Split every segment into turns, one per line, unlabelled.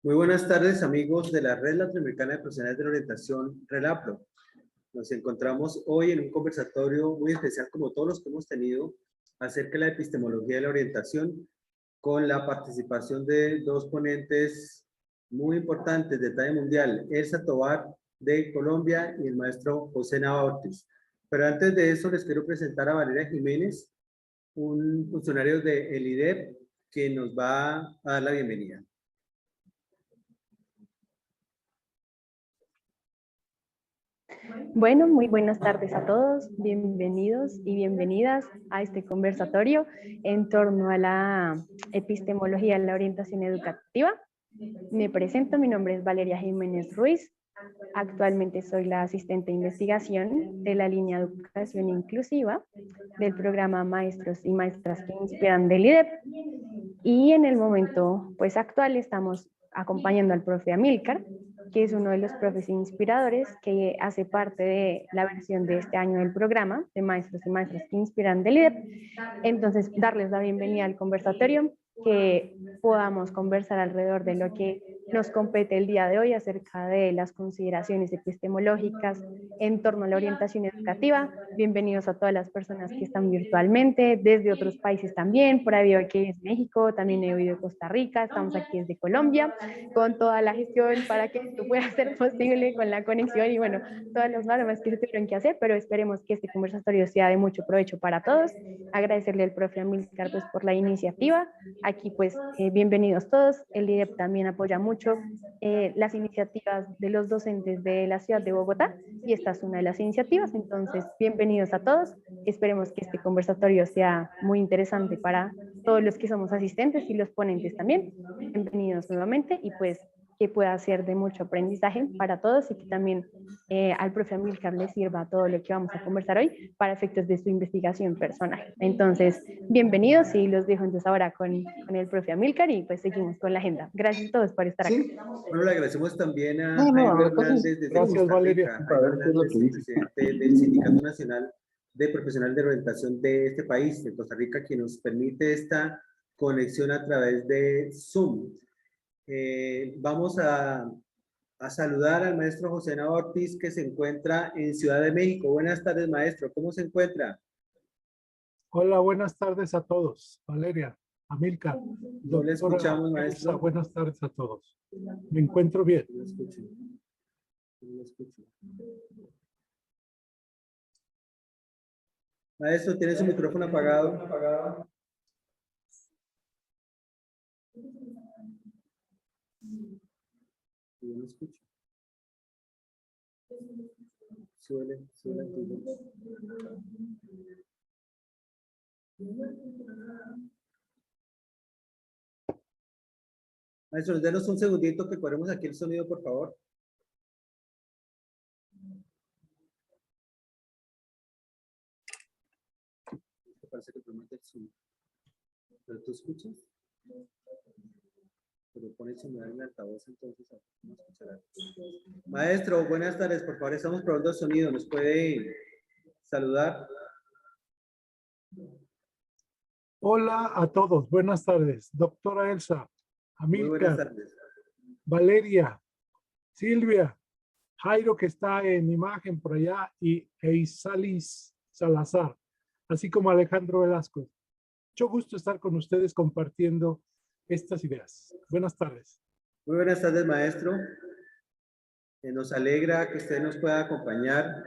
Muy buenas tardes, amigos de la Red Latinoamericana de Profesionales de la Orientación, RELAPRO. Nos encontramos hoy en un conversatorio muy especial, como todos los que hemos tenido, acerca de la epistemología de la orientación, con la participación de dos ponentes muy importantes de talla mundial, Elsa Tovar de Colombia y el maestro José Nava Ortiz. Pero antes de eso les quiero presentar a Valeria Jiménez, un funcionario del IDEP, que nos va a dar la bienvenida.
Bueno, muy buenas tardes a todos, bienvenidos y bienvenidas a este conversatorio en torno a la epistemología de la orientación educativa. Me presento, mi nombre es Valeria Jiménez Ruiz, actualmente soy la asistente de investigación de la línea de educación inclusiva del programa Maestros y Maestras que Inspiran del IDEP, y en el momento pues actual estamos acompañando al profe Amílcar, que es uno de los profes inspiradores que hace parte de la versión de este año del programa de Maestros y Maestras que Inspiran del IDEP. Entonces, darles la bienvenida al conversatorio, que podamos conversar alrededor de lo que nos compete el día de hoy acerca de las consideraciones epistemológicas en torno a la orientación educativa. Bienvenidos a todas las personas que están virtualmente, desde otros países también. Por ahí veo que es México, también he oído de Costa Rica, estamos aquí desde Colombia, con toda la gestión para que esto pueda ser posible con la conexión y bueno, todas las normas que se tuvieron que hacer, pero esperemos que este conversatorio sea de mucho provecho para todos. Agradecerle al profe Amílcar pues, por la iniciativa. Aquí pues bienvenidos todos. El IDEP también apoya mucho las iniciativas de los docentes de la ciudad de Bogotá y esta es una de las iniciativas, entonces bienvenidos a todos. Esperemos que este conversatorio sea muy interesante para todos los que somos asistentes y los ponentes también. Bienvenidos nuevamente y pues que pueda ser de mucho aprendizaje para todos y que también al profe Amílcar le sirva todo lo que vamos a conversar hoy para efectos de su investigación personal. Entonces, bienvenidos y los dejo entonces ahora con el profe Amílcar y pues seguimos con la agenda. Gracias a todos por estar acá.
Bueno, le agradecemos también a Jairo Hernández desde
gracias,
Costa
Valeria.
Rica. Jairo Hernández, el presidente del Sindicato Nacional de Profesionales de Orientación de este país, de Costa Rica, quien nos permite esta conexión a través de Zoom. Vamos a saludar al maestro José Nava Ortiz, que se encuentra en Ciudad de México. Buenas tardes, maestro. ¿Cómo se encuentra?
Hola, buenas tardes a todos. Valeria, Amílcar,
No le escuchamos,
Elsa,
maestro.
buenas tardes a todos. Me encuentro bien.
No le escucho. No le escucho. Maestro, ¿tiene su micrófono apagado? Yo no escucho. Suele tuyo. Maestro, denos un segundito que ponemos aquí el sonido, por favor. Parece que promete el Zoom. ¿Pero tú escuchas? Pero pone el celular en el altavoz, entonces no escuchará. Maestro, buenas tardes. Por favor, estamos probando el sonido. ¿Nos puede saludar?
Hola a todos, buenas tardes. Doctora Elsa,
Muy buenas
Amílcar,
tardes.
Valeria, Silvia, Jairo que está en imagen por allá y Eisalis Salazar, así como Alejandro Velasco. Mucho gusto estar con ustedes compartiendo estas ideas. Buenas tardes.
Muy buenas tardes, maestro. Nos alegra que usted nos pueda acompañar.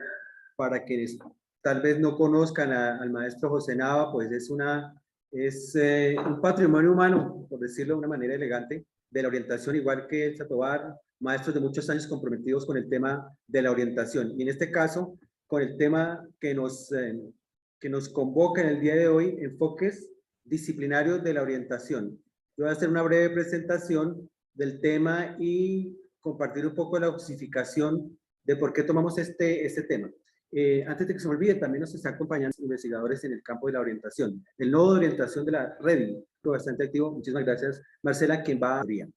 Para quienes tal vez no conozcan al maestro José Nava, pues es un patrimonio humano, por decirlo de una manera elegante, de la orientación, igual que el Tovar, maestros de muchos años comprometidos con el tema de la orientación. Y en este caso, con el tema que nos convoca en el día de hoy, enfoques disciplinarios de la orientación. Yo voy a hacer una breve presentación del tema y compartir un poco la justificación de por qué tomamos este tema. Antes de que se me olvide, también nos están acompañando investigadores en el campo de la orientación. El nodo de orientación de la red, bastante activo. Muchísimas gracias, Marcela, quien va a abrir.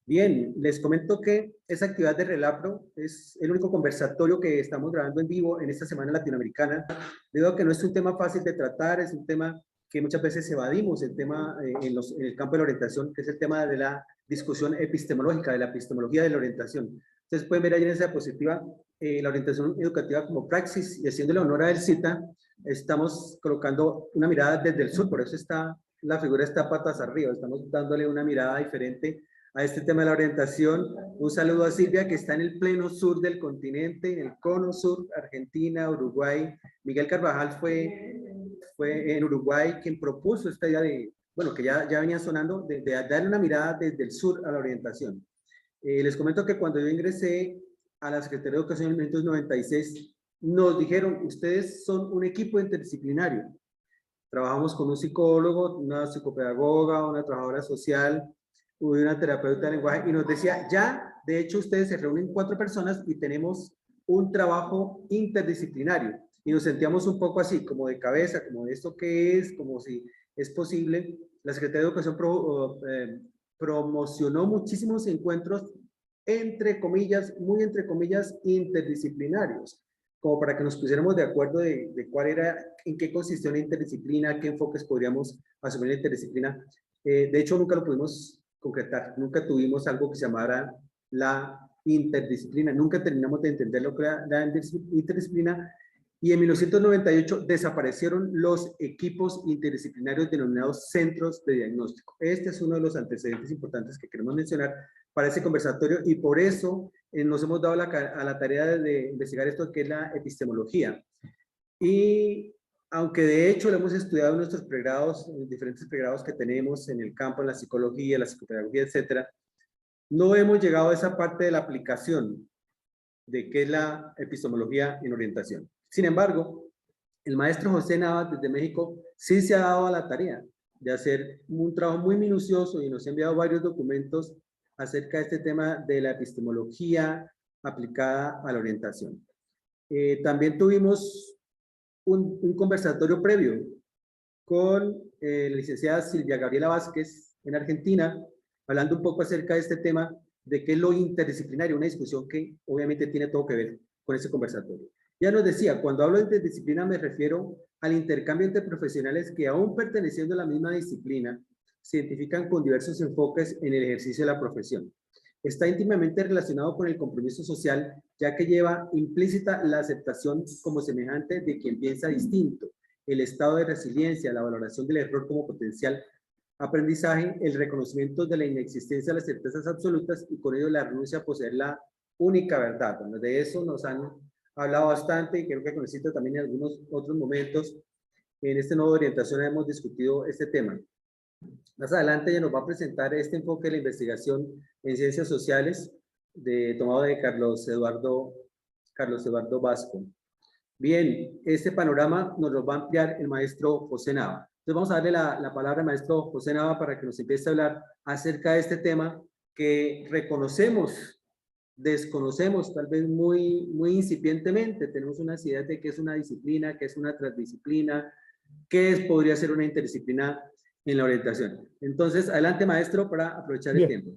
Bien, les comento que esa actividad de Relapro es el único conversatorio que estamos grabando en vivo en esta semana latinoamericana, debido a que no es un tema fácil de tratar, es un tema que muchas veces evadimos, el tema en el campo de la orientación, que es el tema de la discusión epistemológica, de la epistemología de la orientación. Entonces pueden ver ahí en esa diapositiva la orientación educativa como praxis, y haciéndole honor a El Cita, estamos colocando una mirada desde el sur, por eso está, la figura está patas arriba, estamos dándole una mirada diferente a este tema de la orientación. Un saludo a Silvia, que está en el pleno sur del continente, en el cono sur, Argentina, Uruguay. Miguel Carvajal fue en Uruguay quien propuso esta idea de, bueno, que ya venía sonando, de darle una mirada desde el sur a la orientación. Les comento que cuando yo ingresé a la Secretaría de Educación en 1996, nos dijeron, ustedes son un equipo interdisciplinario. Trabajamos con un psicólogo, una psicopedagoga, una trabajadora social, una terapeuta de lenguaje, y nos decía, ya, de hecho, ustedes se reúnen 4 personas y tenemos un trabajo interdisciplinario. Y nos sentíamos un poco así, como de cabeza, como de esto que es, como si es posible. La Secretaría de Educación promocionó muchísimos encuentros, entre comillas, muy entre comillas, interdisciplinarios, como para que nos pusiéramos de acuerdo de cuál era, en qué consistía una interdisciplina, qué enfoques podríamos asumir la interdisciplina. De hecho, nunca lo pudimos concretar, nunca tuvimos algo que se llamara la interdisciplina, nunca terminamos de entender lo que era la interdisciplina, y en 1998 desaparecieron los equipos interdisciplinarios denominados centros de diagnóstico. Este es uno de los antecedentes importantes que queremos mencionar para ese conversatorio, y por eso nos hemos dado a la tarea de investigar esto que es la epistemología. Y aunque de hecho lo hemos estudiado en nuestros pregrados, en diferentes pregrados que tenemos en el campo, en la psicología, la psicopedagogía, etcétera, no hemos llegado a esa parte de la aplicación de qué es la epistemología en orientación. Sin embargo, el maestro José Navas desde México sí se ha dado a la tarea de hacer un trabajo muy minucioso y nos ha enviado varios documentos acerca de este tema de la epistemología aplicada a la orientación. También tuvimos un conversatorio previo con la licenciada Silvia Gabriela Vázquez en Argentina, hablando un poco acerca de este tema de qué es lo interdisciplinario, una discusión que obviamente tiene todo que ver con ese conversatorio. Ya nos decía, cuando hablo de interdisciplina me refiero al intercambio entre profesionales que aún perteneciendo a la misma disciplina, se identifican con diversos enfoques en el ejercicio de la profesión. Está íntimamente relacionado con el compromiso social, ya que lleva implícita la aceptación como semejante de quien piensa distinto, el estado de resiliencia, la valoración del error como potencial aprendizaje, el reconocimiento de la inexistencia de las certezas absolutas y con ello la renuncia a poseer la única verdad. Bueno, de eso nos han hablado bastante y creo que con esto también en algunos otros momentos en este nuevo orientación hemos discutido este tema. Más adelante ella nos va a presentar este enfoque de la investigación en ciencias sociales tomado de Carlos Eduardo Vasco. Bien, este panorama nos lo va a ampliar el maestro José Nava. Entonces vamos a darle la palabra al maestro José Nava para que nos empiece a hablar acerca de este tema que reconocemos, desconocemos tal vez muy incipientemente. Tenemos unas ideas de qué es una disciplina, qué es una transdisciplina, podría ser una interdisciplina en la orientación. Entonces, adelante maestro para aprovechar el tiempo.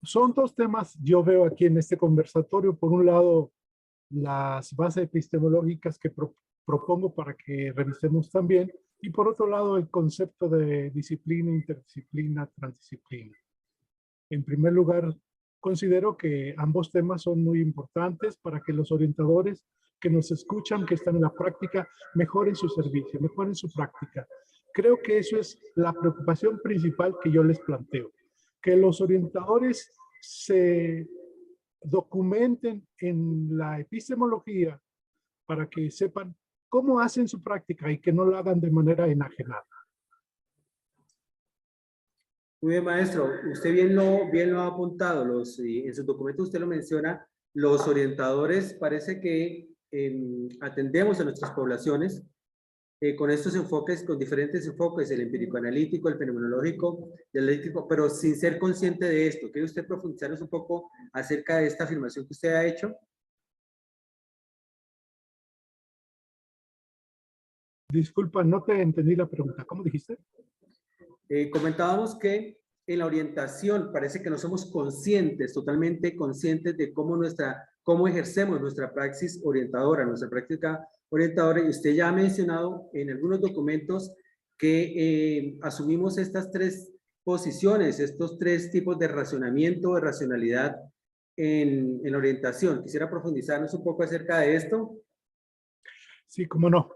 Son 2 temas yo veo aquí en este conversatorio. Por un lado, las bases epistemológicas que propongo para que revisemos también, y por otro lado el concepto de disciplina, interdisciplina, transdisciplina. En primer lugar, considero que ambos temas son muy importantes para que los orientadores que nos escuchan, que están en la práctica, mejoren su servicio, mejoren su práctica. Creo que eso es la preocupación principal que yo les planteo, que los orientadores se documenten en la epistemología para que sepan cómo hacen su práctica y que no lo hagan de manera enajenada.
Muy bien, maestro. Usted bien lo ha apuntado. En sus documentos usted lo menciona. Los orientadores parece que atendemos a nuestras poblaciones con estos enfoques, con diferentes enfoques, el empírico-analítico, el fenomenológico, el analítico, pero sin ser consciente de esto. ¿Quiere usted profundizarnos un poco acerca de esta afirmación que usted ha hecho?
Disculpa, no te entendí la pregunta. ¿Cómo dijiste?
Comentábamos que en la orientación parece que no somos conscientes, totalmente conscientes de cómo ejercemos nuestra praxis orientadora, nuestra práctica orientadora. Y usted ya ha mencionado en algunos documentos que asumimos estas tres posiciones, estos tres tipos de racionamiento, de racionalidad en la orientación. Quisiera profundizarnos un poco acerca de esto.
Sí, cómo no.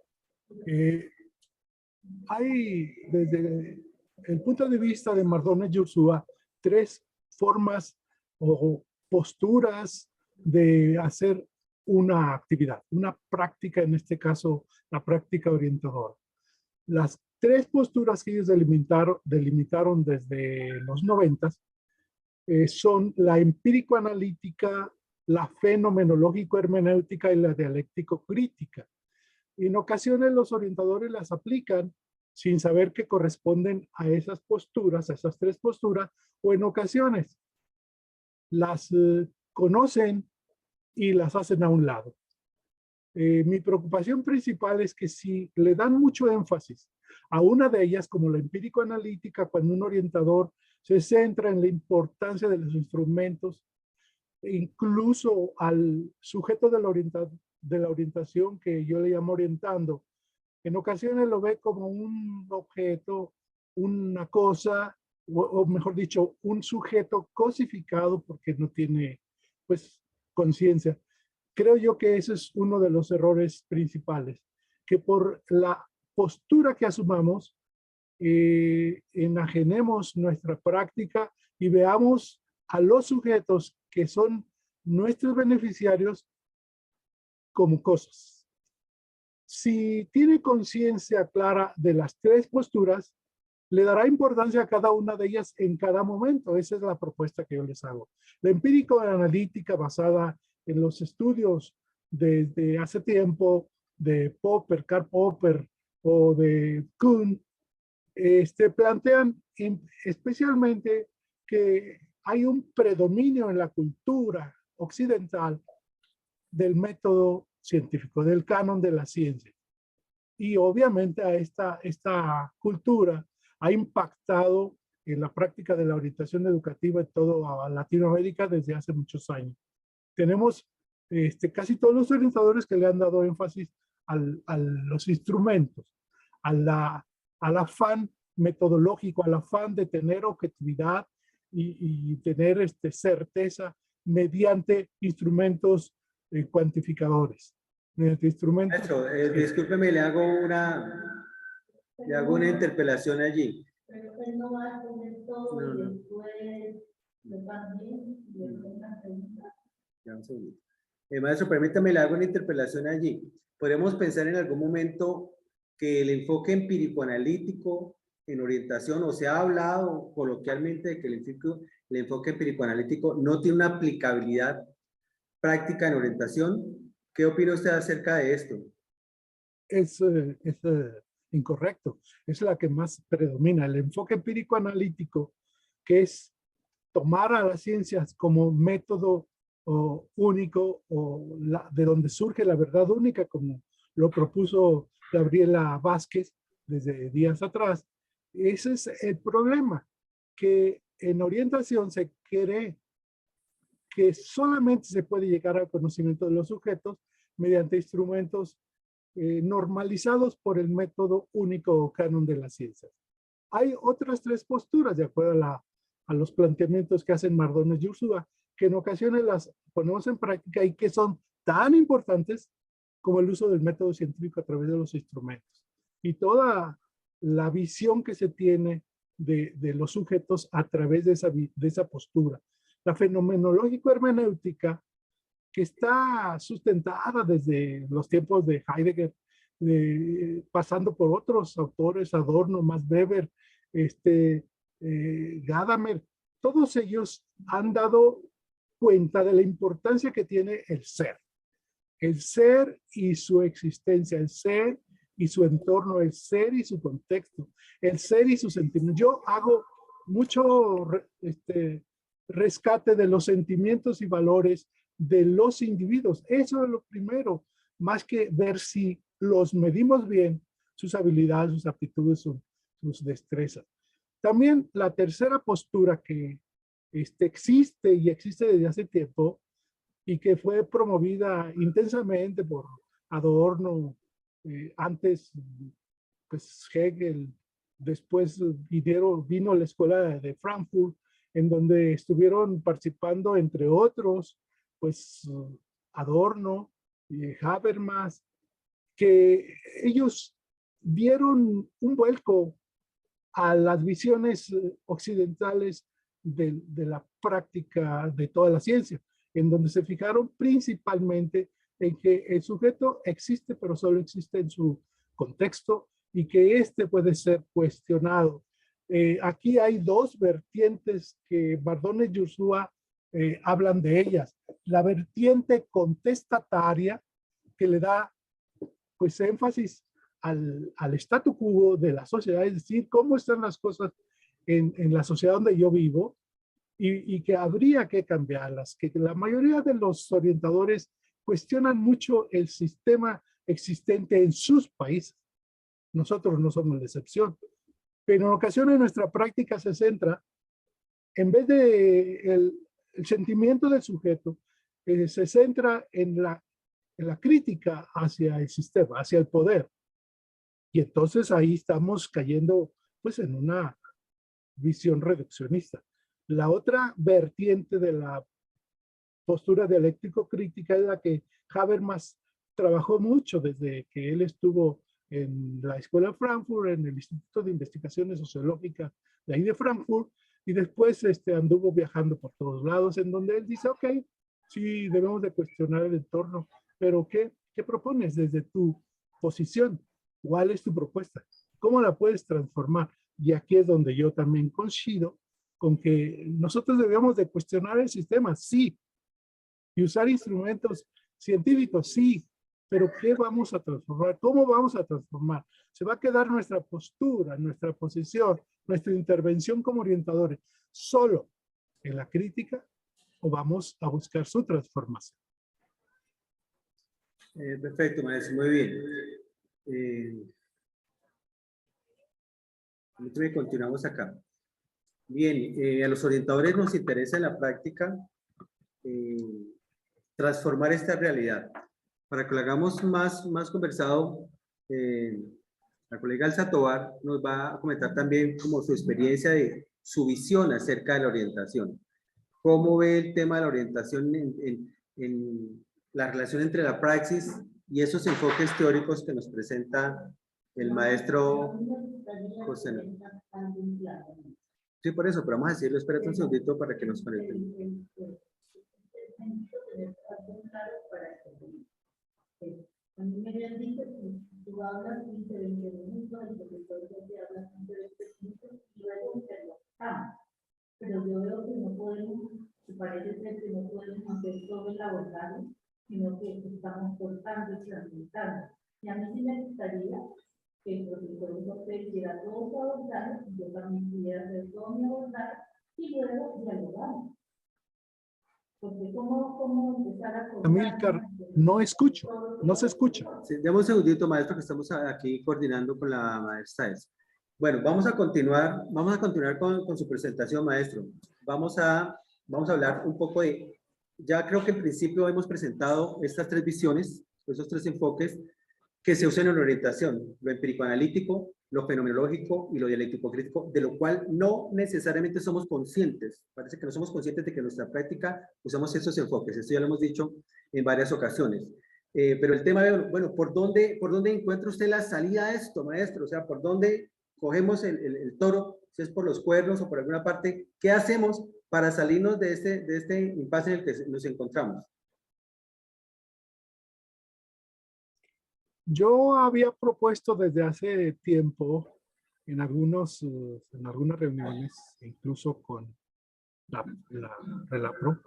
Hay, desde el punto de vista de Mardones y Ursúa, tres formas o posturas de hacer una actividad, una práctica, en este caso, la práctica orientadora. Las tres posturas que ellos delimitaron desde los 90 son la empírico-analítica, la fenomenológico-hermenéutica y la dialéctico-crítica. En ocasiones los orientadores las aplican sin saber que corresponden a esas posturas, a esas tres posturas, o en ocasiones las conocen y las hacen a un lado. Mi preocupación principal es que si le dan mucho énfasis a una de ellas, como la empírico-analítica, cuando un orientador se centra en la importancia de los instrumentos, incluso al sujeto de la orientación, que yo le llamo orientando, en ocasiones lo ve como un objeto, una cosa, o mejor dicho, un sujeto cosificado porque no tiene, pues, conciencia. Creo yo que ese es uno de los errores principales, que por la postura que asumamos, enajenemos nuestra práctica y veamos a los sujetos que son nuestros beneficiarios como cosas. Si tiene conciencia clara de las tres posturas, le dará importancia a cada una de ellas en cada momento. Esa es la propuesta que yo les hago. La empírico-analítica, basada en los estudios desde hace tiempo de Popper, Karl Popper o de Kuhn, plantean especialmente que hay un predominio en la cultura occidental del método científico, del canon de la ciencia. Y obviamente a esta cultura ha impactado en la práctica de la orientación educativa en toda Latinoamérica desde hace muchos años. Tenemos casi todos los orientadores que le han dado énfasis a los instrumentos, al afán metodológico, al afán de tener objetividad y tener certeza mediante instrumentos cuantificadores. Mediante instrumentos.
Maestro, discúlpeme, le hago una interpelación allí.
Pero él no va a poner todo y después lo también y después una pregunta.
Ya, un segundo. Maestro, permítame, le hago una interpelación allí. Podemos pensar en algún momento que el enfoque empírico-analítico en orientación, o se ha hablado coloquialmente de que el enfoque empírico-analítico no tiene una aplicabilidad práctica en orientación. ¿Qué opina usted acerca de esto?
Es incorrecto. Es la que más predomina. El enfoque empírico-analítico, que es tomar a las ciencias como método único o de donde surge la verdad única, como lo propuso Gabriela Vázquez desde días atrás. Ese es el problema, que en orientación se cree que solamente se puede llegar al conocimiento de los sujetos mediante instrumentos normalizados por el método único o canon de las ciencias. Hay otras tres posturas, de acuerdo a los planteamientos que hacen Mardones y Ursúa, que en ocasiones las ponemos en práctica y que son tan importantes como el uso del método científico a través de los instrumentos. Y toda la visión que se tiene de los sujetos a través de esa postura. La fenomenológico-hermenéutica, que está sustentada desde los tiempos de Heidegger, pasando por otros autores, Adorno, Max Weber, Gadamer, todos ellos han dado cuenta de la importancia que tiene el ser y su existencia, el ser y su entorno, el ser y su contexto, el ser y su sentimiento. Yo hago mucho rescate de los sentimientos y valores de los individuos. Eso es lo primero, más que ver si los medimos bien, sus habilidades, sus aptitudes, sus destrezas. También la tercera postura que existe y existe desde hace tiempo y que fue promovida intensamente por Adorno, antes pues Hegel, después vino la escuela de Frankfurt, en donde estuvieron participando, entre otros, pues Adorno y Habermas, que ellos dieron un vuelco a las visiones occidentales de la práctica de toda la ciencia, en donde se fijaron principalmente en que el sujeto existe, pero solo existe en su contexto y que este puede ser cuestionado. Aquí hay dos vertientes que Bardone y Ursúa hablan de ellas. La vertiente contestataria, que le da pues énfasis al statu quo de la sociedad, es decir, cómo están las cosas en la sociedad donde yo vivo y que habría que cambiarlas, que la mayoría de los orientadores cuestionan mucho el sistema existente en sus países. Nosotros no somos la excepción, pero en ocasiones nuestra práctica se centra, en vez de el sentimiento del sujeto, se centra en la crítica hacia el sistema, hacia el poder. Y entonces ahí estamos cayendo pues en una visión reduccionista. La otra vertiente de la postura dialéctico-crítica es la que Habermas trabajó mucho desde que él estuvo en la Escuela de Frankfurt, en el Instituto de Investigaciones Sociológicas de ahí de Frankfurt, y después anduvo viajando por todos lados, en donde él dice, ok, sí, debemos de cuestionar el entorno, pero ¿qué propones desde tu posición? ¿Cuál es tu propuesta? ¿Cómo la puedes transformar? Y aquí es donde yo también coincido con que nosotros debemos de cuestionar el sistema, sí, y usar instrumentos científicos, sí, pero ¿qué vamos a transformar? ¿Cómo vamos a transformar? ¿Se va a quedar nuestra postura, nuestra posición, nuestra intervención como orientadores solo en la crítica o vamos a buscar su transformación?
Perfecto, maestro, muy bien. Continuamos acá. Bien, a los orientadores nos interesa en la práctica transformar esta realidad. Para que lo hagamos más conversado, la colega Elsa Tovar nos va a comentar también como su experiencia de su visión acerca de la orientación. ¿Cómo ve el tema de la orientación en la relación entre la praxis y esos enfoques teóricos que nos presenta el maestro José? Sí, por eso, pero vamos a decirlo, espérate un segundito para que nos conecten.
A mí me habían dicho que tú hablas 15, 20 minutos, el profesor te habla 15, 20 minutos y luego interrogamos. Pero yo veo que no podemos, que parece ser que no podemos hacer todo el abordaje, sino que estamos cortando y transmutando. Y a mí sí me gustaría que el profesor José hiciera todo su abordaje, y yo también pudiera hacer todo mi abordaje, y luego dialogamos. Porque cómo empezar a cortar.
Amílcar, no escucho, no se escucha.
Sí, dame un segundito, maestro, que estamos aquí coordinando con la maestra Elsa. Bueno, vamos a continuar con su presentación, maestro. Vamos a hablar un poco de, ya creo que en principio hemos presentado estas tres visiones, esos tres enfoques que se usan en la orientación, lo empírico-analítico, lo fenomenológico y lo dialéctico-crítico, de lo cual no necesariamente somos conscientes. Parece que no somos conscientes de que en nuestra práctica usamos esos enfoques. Esto ya lo hemos dicho en varias ocasiones. Pero el tema de, bueno, ¿por dónde encuentra usted la salida a esto, maestro? O sea, ¿por dónde cogemos el toro? Si es por los cuernos o por alguna parte, ¿qué hacemos para salirnos de este impasse en el que nos encontramos?
Yo había propuesto desde hace tiempo en algunas reuniones, incluso con la Relapro,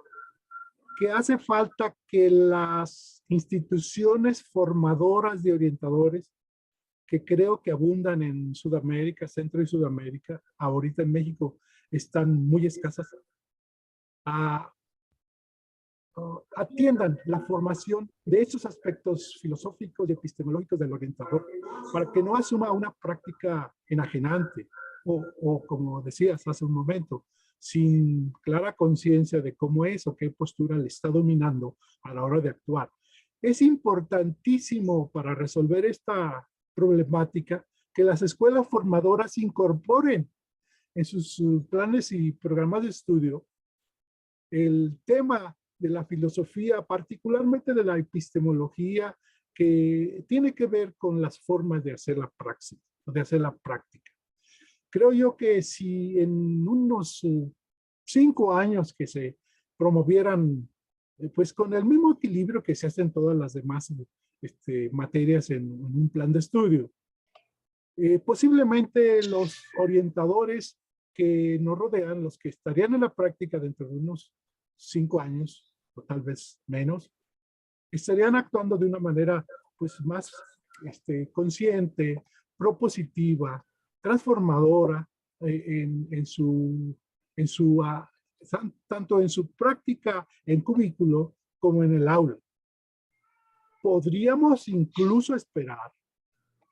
que hace falta que las instituciones formadoras de orientadores, que creo que abundan en Sudamérica, Centro y Sudamérica, ahorita en México están muy escasas, atiendan la formación de esos aspectos filosóficos y epistemológicos del orientador para que no asuma una práctica enajenante, o como decías hace un momento, sin clara conciencia de cómo es o qué postura le está dominando a la hora de actuar. Es importantísimo para resolver esta problemática que las escuelas formadoras incorporen en sus planes y programas de estudio el tema de la filosofía, particularmente de la epistemología, que tiene que ver con las formas de hacer la praxis, de hacer la práctica. Creo yo que si en unos 5 años que se promovieran, pues con el mismo equilibrio que se hacen todas las demás materias en un plan de estudio, posiblemente los orientadores que nos rodean, los que estarían en la práctica dentro de unos 5 años, o tal vez menos, estarían actuando de una manera pues más consciente, propositiva, transformadora tanto en su práctica en cubículo como en el aula. Podríamos incluso esperar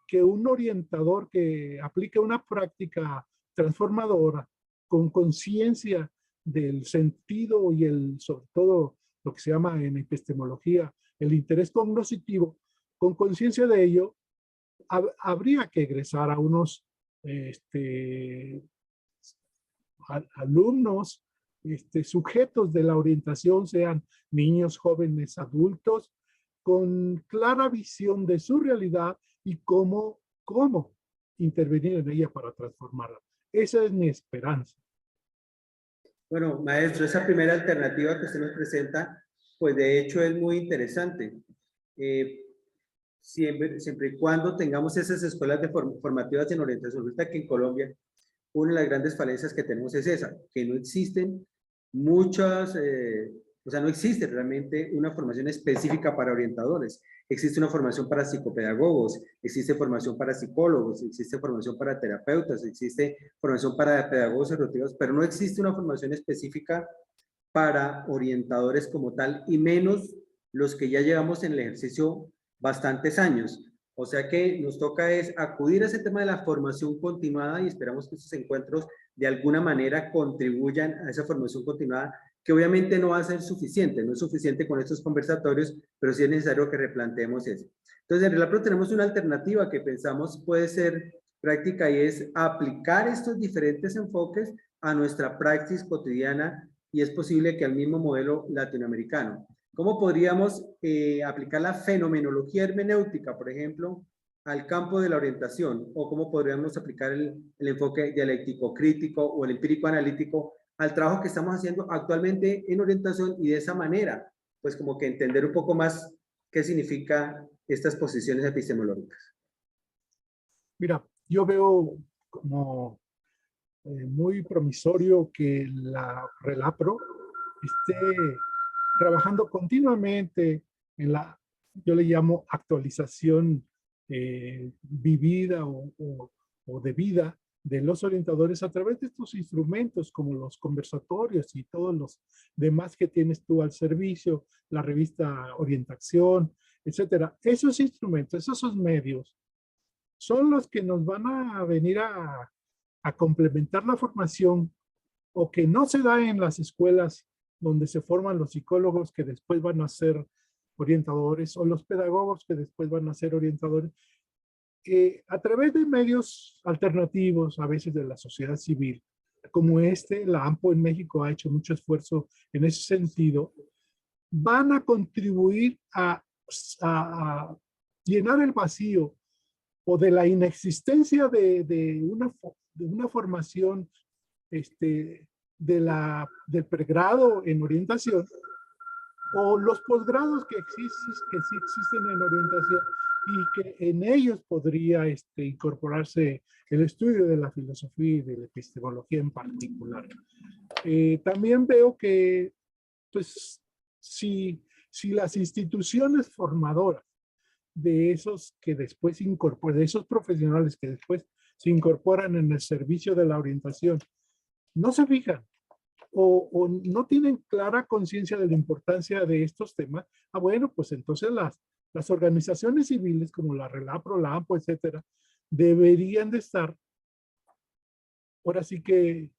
que un orientador que aplique una práctica transformadora con conciencia del sentido y sobre todo lo que se llama en epistemología el interés cognoscitivo, con conciencia de ello, habría que egresar a unos alumnos, sujetos de la orientación, sean niños, jóvenes, adultos, con clara visión de su realidad y cómo intervenir en ella para transformarla. Esa es mi esperanza.
Bueno, maestro, esa primera alternativa que usted nos presenta, pues de hecho es muy interesante. Siempre y cuando tengamos esas escuelas formativas en orientación, resulta que en Colombia una de las grandes falencias que tenemos es esa, que no existen muchas, o sea, no existe realmente una formación específica para orientadores. Existe una formación para psicopedagogos, existe formación para psicólogos, existe formación para terapeutas, existe formación para pedagogos ejecutivos, pero no existe una formación específica para orientadores como tal, y menos los que ya llevamos en el ejercicio bastantes años. O sea que nos toca es acudir a ese tema de la formación continuada y esperamos que estos encuentros de alguna manera contribuyan a esa formación continuada, que obviamente no va a ser suficiente, no es suficiente con estos conversatorios, pero sí es necesario que replanteemos eso. Entonces, en realidad tenemos una alternativa que pensamos puede ser práctica y es aplicar estos diferentes enfoques a nuestra praxis cotidiana y es posible que al mismo modelo latinoamericano. ¿Cómo podríamos aplicar la fenomenología hermenéutica, por ejemplo, al campo de la orientación? ¿O cómo podríamos aplicar el enfoque dialéctico crítico o el empírico analítico al trabajo que estamos haciendo actualmente en orientación y de esa manera, pues como que entender un poco más qué significa estas posiciones epistemológicas?
Mira, yo veo como muy promisorio que la RELAPRO esté trabajando continuamente en yo le llamo actualización vivida o de vida de los orientadores a través de estos instrumentos como los conversatorios y todos los demás que tienes tú al servicio, la revista Orientación, etcétera. Esos instrumentos, esos medios, son los que nos van a venir a complementar la formación o que no se da en las escuelas donde se forman los psicólogos que después van a ser orientadores o los pedagogos que después van a ser orientadores. A través de medios alternativos, a veces de la sociedad civil, como la AMPO en México ha hecho mucho esfuerzo en ese sentido, van a contribuir a llenar el vacío o de la inexistencia de una formación del pregrado en orientación o los posgrados que sí existen en orientación y que en ellos podría incorporarse el estudio de la filosofía y de la epistemología en particular. También veo que pues si las instituciones formadoras de esos que después de esos profesionales que después se incorporan en el servicio de la orientación, no se fijan o no tienen clara conciencia de la importancia de estos temas, bueno, pues entonces las organizaciones civiles como la RELAPRO, la AMPO, etcétera, deberían de estar ahora sí que,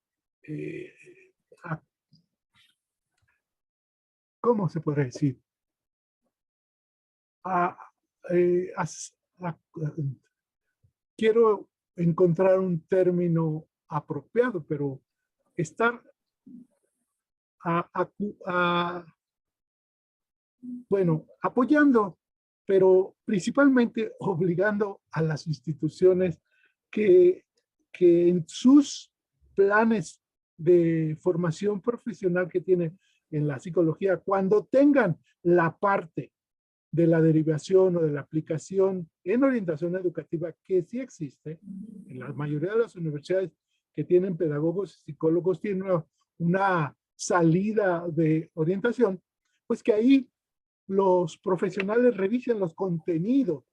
¿cómo se podría decir? Eh, as- a- quiero encontrar un término apropiado, pero estar a- a- a- bueno, apoyando, pero principalmente obligando a las instituciones que, que en sus planes de formación profesional que tienen en la psicología, cuando tengan la parte de la derivación o de la aplicación en orientación educativa que sí existe, en la mayoría de las universidades que tienen pedagogos y psicólogos tienen una salida de orientación, pues que ahí los profesionales revisen los contenidos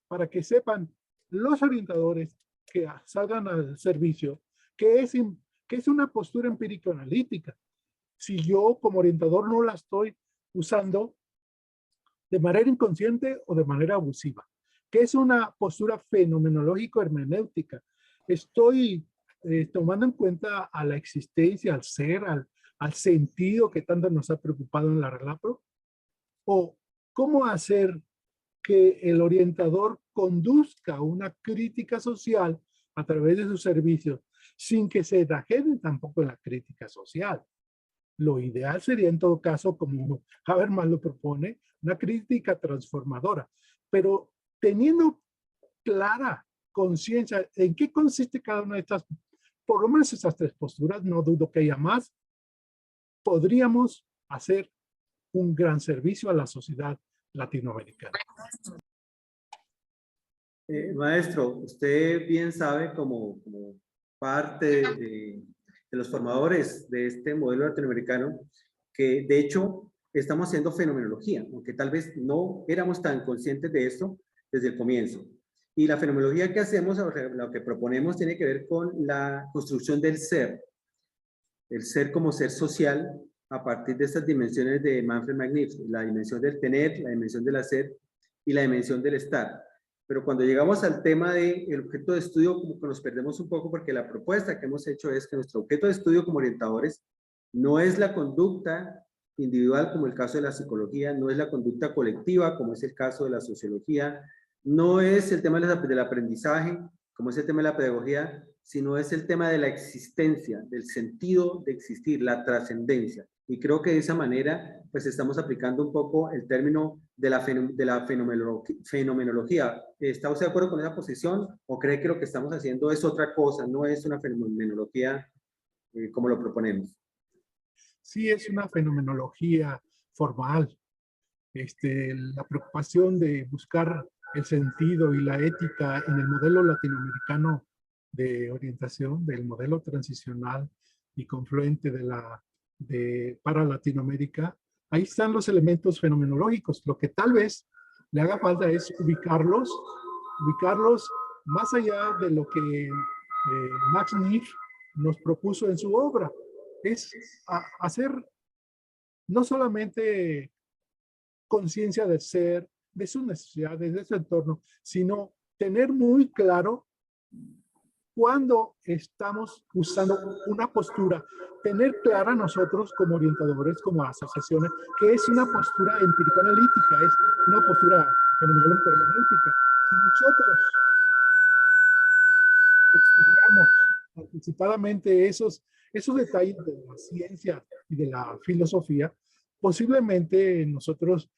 para que sepan los orientadores que salgan al servicio, que es una postura empírico analítica. Si yo como orientador no la estoy usando de manera inconsciente o de manera abusiva, que es una postura fenomenológico hermenéutica. Estoy tomando en cuenta a la existencia, al ser, al sentido que tanto nos ha preocupado en la RELAPRO, o cómo hacer que el orientador conduzca una crítica social a través de sus servicios sin que se exageren tampoco en la crítica social. Lo ideal sería en todo caso, como Habermas lo propone, una crítica transformadora, pero teniendo clara conciencia en qué consiste cada una de estas, por lo menos estas tres posturas, no dudo que haya más, podríamos hacer un gran servicio a la sociedad latinoamericana.
Maestro, usted bien sabe como parte de los formadores de este modelo latinoamericano que de hecho estamos haciendo fenomenología, aunque tal vez no éramos tan conscientes de esto desde el comienzo. Y la fenomenología que hacemos, lo que proponemos, tiene que ver con la construcción del ser. El ser como ser social a partir de estas dimensiones de Manfred Machniff, la dimensión del tener, la dimensión del hacer y la dimensión del estar. Pero cuando llegamos al tema del objeto de estudio, como que nos perdemos un poco porque la propuesta que hemos hecho es que nuestro objeto de estudio como orientadores no es la conducta individual como el caso de la psicología, no es la conducta colectiva como es el caso de la sociología, no es el tema del aprendizaje como es el tema de la pedagogía, sino es el tema de la existencia, del sentido de existir, la trascendencia. Y creo que de esa manera, pues estamos aplicando un poco el término de la fenomenología. ¿Está usted de acuerdo con esa posición o cree que lo que estamos haciendo es otra cosa, no es una fenomenología como lo proponemos?
Sí, es una fenomenología formal. La preocupación de buscar el sentido y la ética en el modelo latinoamericano de orientación, del modelo transicional y confluente para Latinoamérica, ahí están los elementos fenomenológicos. Lo que tal vez le haga falta es ubicarlos más allá de lo que Max Neff nos propuso en su obra. Es hacer no solamente conciencia del ser, de sus necesidades, de su entorno, sino tener muy claro cuando estamos usando una postura, tener clara nosotros como orientadores, como asociaciones, que es una postura empírico-analítica, es una postura fenomenológico-hermenéutica. Si nosotros estudiamos anticipadamente esos detalles de la ciencia y de la filosofía, posiblemente nosotros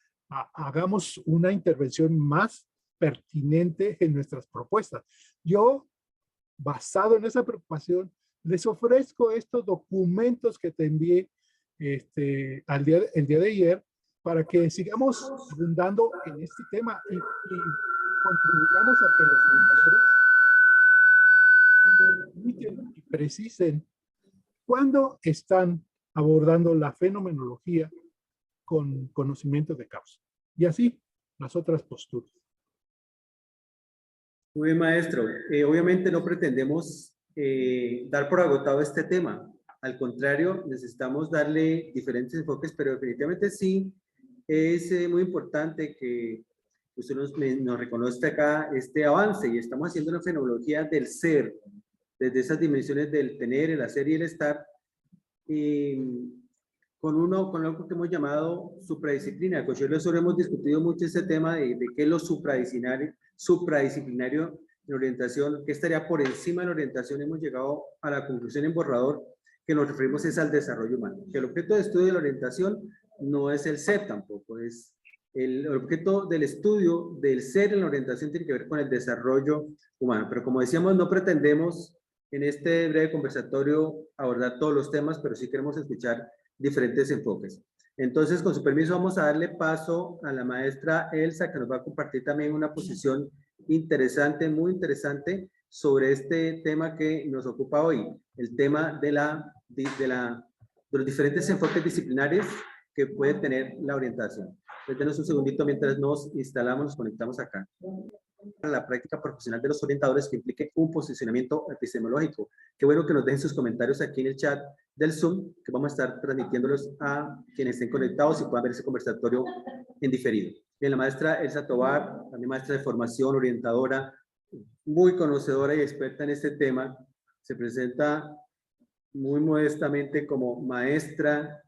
hagamos una intervención más pertinente en nuestras propuestas. Yo, basado en esa preocupación, les ofrezco estos documentos que te envié el día de ayer para que sigamos abundando en este tema y contribuyamos a que los orientadores y precisen cuándo están abordando la fenomenología con conocimiento de causa. Y así las otras posturas.
Muy bien, maestro. Obviamente no pretendemos dar por agotado este tema. Al contrario, necesitamos darle diferentes enfoques, pero definitivamente sí es muy importante que usted nos reconozca acá este avance y estamos haciendo una fenomenología del ser, desde esas dimensiones del tener, el hacer y el estar, con algo que hemos llamado supradisciplina. Con Schiller hemos discutido mucho ese tema de qué es lo supradisciplinario en orientación, qué estaría por encima de la orientación. Hemos llegado a la conclusión en borrador que nos referimos es al desarrollo humano, que el objeto de estudio de la orientación no es el ser tampoco, es el objeto del estudio del ser en la orientación tiene que ver con el desarrollo humano. Pero como decíamos, no pretendemos en este breve conversatorio abordar todos los temas, pero sí queremos escuchar diferentes enfoques. Entonces, con su permiso, vamos a darle paso a la maestra Elsa, que nos va a compartir también una posición interesante, muy interesante, sobre este tema que nos ocupa hoy, el tema de los diferentes enfoques disciplinares que puede tener la orientación. Denos un segundito mientras nos instalamos, nos conectamos acá. La práctica profesional de los orientadores que implique un posicionamiento epistemológico. Qué bueno que nos dejen sus comentarios aquí en el chat del Zoom, que vamos a estar transmitiéndolos a quienes estén conectados y puedan ver ese conversatorio en diferido. Bien, la maestra Elsa Tovar, también maestra de formación, orientadora, muy conocedora y experta en este tema, se presenta muy modestamente como maestra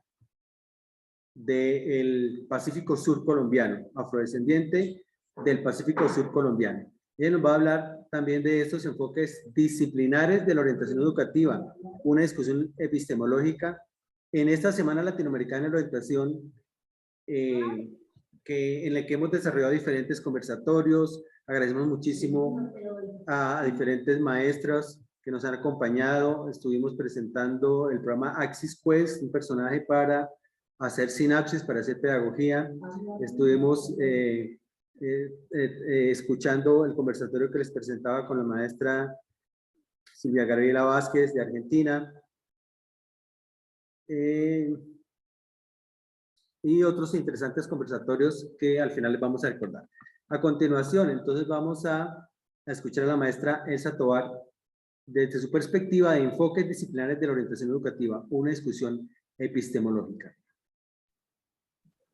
del Pacífico Sur colombiano, afrodescendiente del Pacífico Sur colombiano. Ella nos va a hablar también de estos enfoques disciplinares de la orientación educativa, una discusión epistemológica en esta Semana Latinoamericana de la Orientación, en la que hemos desarrollado diferentes conversatorios. Agradecemos muchísimo a diferentes maestras que nos han acompañado. Estuvimos presentando el programa Axis Quest, un personaje para hacer sinapsis, para hacer pedagogía. Estuvimos escuchando el conversatorio que les presentaba con la maestra Silvia Gabriela Vázquez de Argentina. Y otros interesantes conversatorios que al final les vamos a recordar. A continuación, entonces vamos a escuchar a la maestra Elsa Tovar desde su perspectiva de enfoques disciplinares de la orientación educativa, una discusión epistemológica.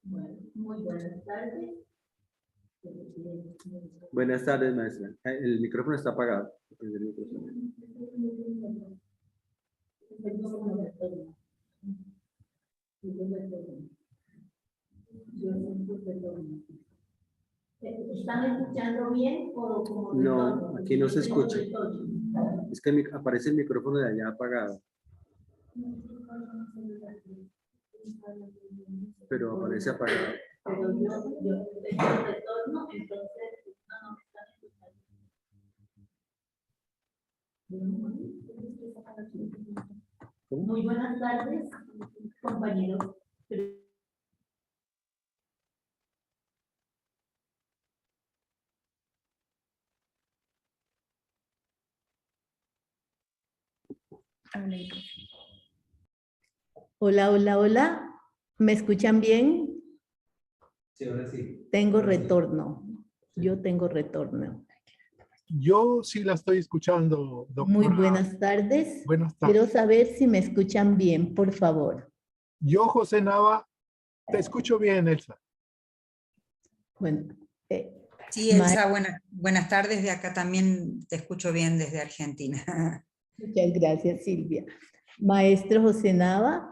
Bueno, muy buenas tardes.
Buenas tardes, maestra. El micrófono está apagado.
¿Están escuchando bien o como
No,
retorno?
aquí no se
Tengo
escucha.
retorno.
Es que aparece el micrófono de allá apagado. Pero aparece apagado.
Pero yo tengo retorno, entonces no me están escuchando.
¿Cómo?
Muy buenas tardes, compañeros.
Hola, hola, hola. ¿Me escuchan bien?
Sí, ahora sí.
Tengo
Ahora sí.
retorno. Yo tengo retorno.
Yo sí la estoy escuchando, doctora.
Muy buenas tardes.
Buenas tardes.
Quiero saber si me escuchan bien, por favor.
Yo, José Nava, te escucho bien, Elsa.
Bueno,
Sí, Elsa, buenas tardes. De acá también te escucho bien desde Argentina.
muchas gracias, Silvia. Maestro José Nava,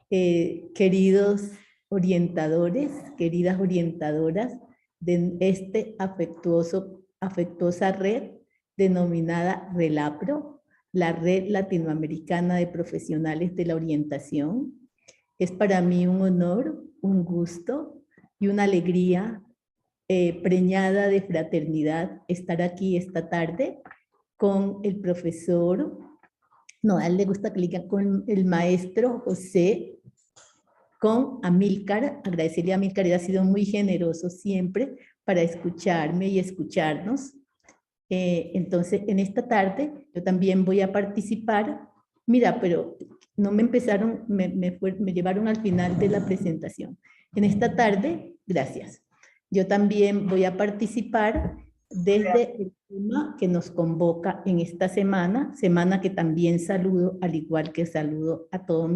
queridos orientadores, queridas orientadoras de este afectuosa red denominada RELAPRO, la Red Latinoamericana de Profesionales de la Orientación. Es para mí un honor, un gusto y una alegría preñada de fraternidad estar aquí esta tarde con el profesor, no, a él le gusta que le digan con el maestro José, con Amílcar. Agradecerle a Amílcar, él ha sido muy generoso siempre para escucharme y escucharnos. Entonces, en esta tarde yo también voy a participar. Mira, pero no me empezaron, me llevaron al final de la presentación. En esta tarde, gracias. Yo también voy a participar desde el tema que nos convoca en esta semana que también saludo, al igual que saludo a todos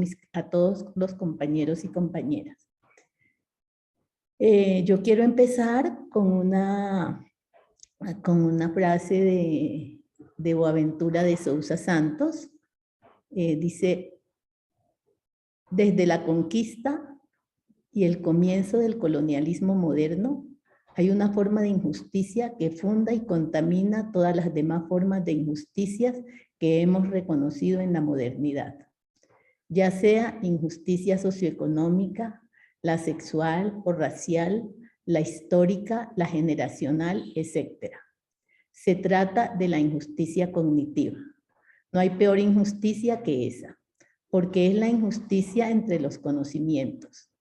los compañeros y compañeras. Yo quiero empezar con una frase de Boaventura de Sousa Santos. Dice, desde la conquista y el comienzo del colonialismo moderno, hay una forma de injusticia que funda y contamina todas las demás formas de injusticias que hemos reconocido en la modernidad, ya sea injusticia socioeconómica, la sexual o racial, la histórica, la generacional, etc. Se trata de la injusticia cognitiva. No hay peor injusticia que esa, porque es la injusticia entre los conocimientos.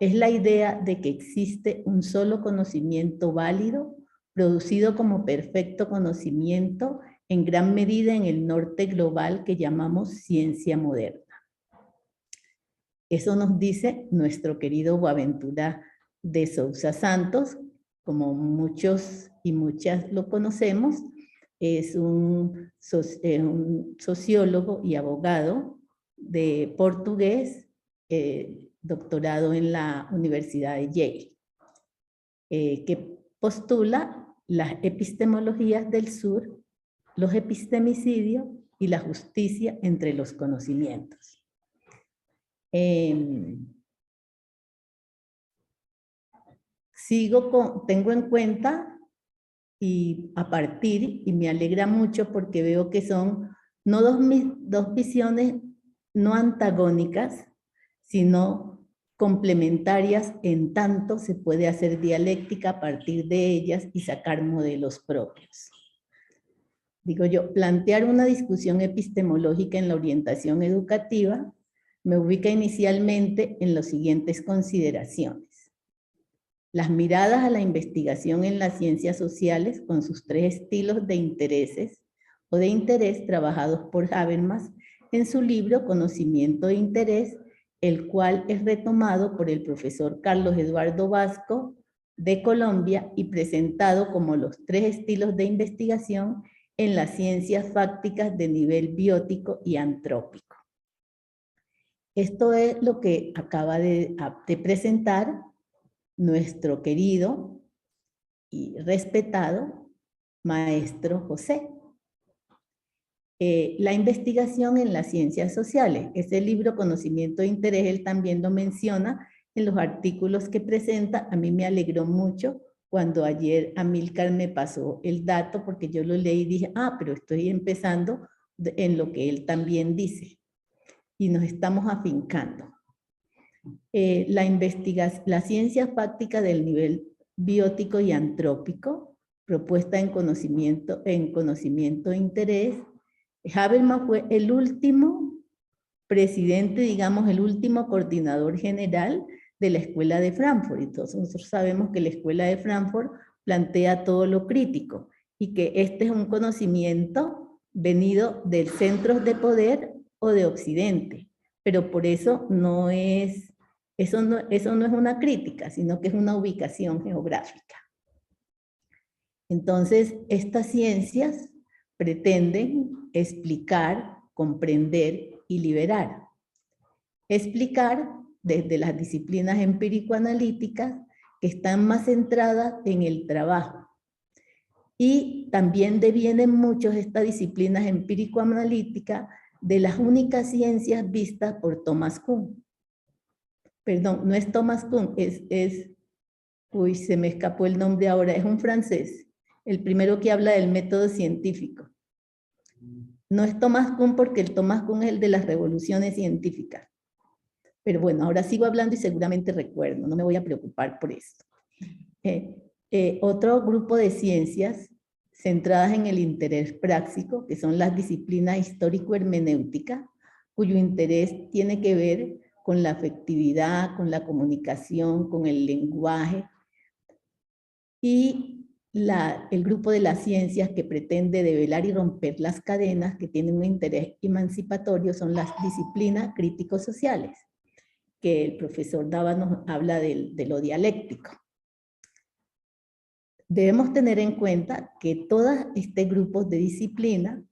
Es la idea de que existe un solo conocimiento válido, producido como perfecto conocimiento, en gran medida en el norte global que llamamos ciencia moderna. Eso nos dice nuestro querido Boaventura de Sousa Santos, como muchos y muchas lo conocemos, es un sociólogo y abogado de portugués, doctorado en la Universidad de Yale, que postula las epistemologías del sur, los epistemicidios y la justicia entre los conocimientos. Tengo en cuenta y a partir, y me alegra mucho porque veo que son no dos visiones no antagónicas, sino complementarias, en tanto se puede hacer dialéctica a partir de ellas y sacar modelos propios. Digo yo, plantear una discusión epistemológica en la orientación educativa me ubica inicialmente en las siguientes consideraciones. Las miradas a la investigación en las ciencias sociales con sus tres estilos de intereses o de interés trabajados por Habermas en su libro Conocimiento de Interés, el cual es retomado por el profesor Carlos Eduardo Vasco de Colombia y presentado como los tres estilos de investigación en las ciencias fácticas de nivel biótico y antrópico. Esto es lo que acaba de presentar nuestro querido y respetado maestro José. La investigación en las ciencias sociales. Ese libro Conocimiento de Interés, él también lo menciona en los artículos que presenta. A mí me alegró mucho cuando ayer Amílcar me pasó el dato, porque yo lo leí y dije, pero estoy empezando en lo que él también dice. Y nos estamos afincando. La ciencia fáctica del nivel biótico y antrópico, propuesta en conocimiento de interés. Habermas fue el último presidente, digamos, el último coordinador general de la Escuela de Frankfurt. Entonces nosotros sabemos que la Escuela de Frankfurt plantea todo lo crítico y que este es un conocimiento venido del centro de poder o de Occidente, pero por eso eso no es una crítica, sino que es una ubicación geográfica. Entonces, estas ciencias pretenden explicar, comprender y liberar. Explicar desde las disciplinas empírico-analíticas que están más centradas en el trabajo. Y también devienen muchos estas disciplinas empírico-analíticas de las únicas ciencias vistas por Thomas Kuhn. Perdón, no es Thomas Kuhn, uy, se me escapó el nombre ahora, es un francés, el primero que habla del método científico. No es Thomas Kuhn porque el Thomas Kuhn es el de las revoluciones científicas. Pero bueno, ahora sigo hablando y seguramente recuerdo, no me voy a preocupar por esto. Otro grupo de ciencias centradas en el interés práctico, que son las disciplinas histórico-hermenéutica, cuyo interés tiene que ver con la afectividad, con la comunicación, con el lenguaje, y el grupo de las ciencias que pretende develar y romper las cadenas que tienen un interés emancipatorio son las disciplinas crítico-sociales, que el profesor Dava nos habla de lo dialéctico. Debemos tener en cuenta que todos estos grupos de disciplina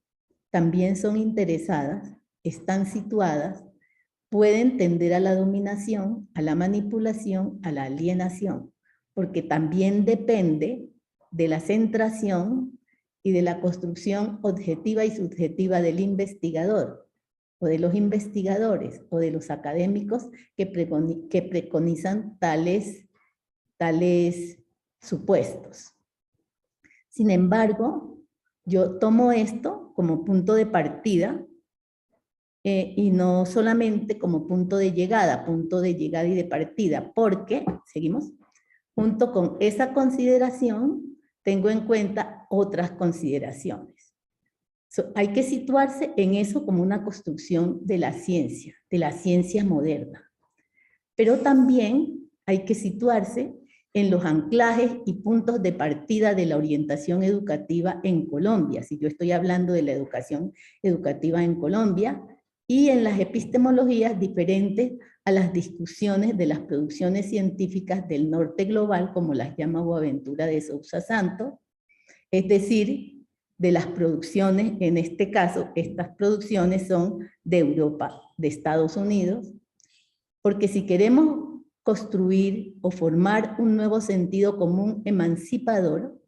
también son interesadas, están situadas, pueden tender a la dominación, a la manipulación, a la alienación, porque también depende de la centración y de la construcción objetiva y subjetiva del investigador, o de los investigadores, o de los académicos que preconizan tales supuestos. Sin embargo, yo tomo esto como punto de partida y no solamente como punto de llegada y de partida, porque, seguimos, junto con esa consideración, tengo en cuenta otras consideraciones. Hay que situarse en eso como una construcción de la ciencia moderna. Pero también hay que situarse en los anclajes y puntos de partida de la orientación educativa en Colombia, si yo estoy hablando de la educación educativa en Colombia, y en las epistemologías diferentes a las discusiones de las producciones científicas del norte global, como las llama Boaventura de Sousa Santos, es decir, de las producciones, en este caso, estas producciones son de Europa, de Estados Unidos, porque si queremos construir o formar un nuevo sentido común emancipador,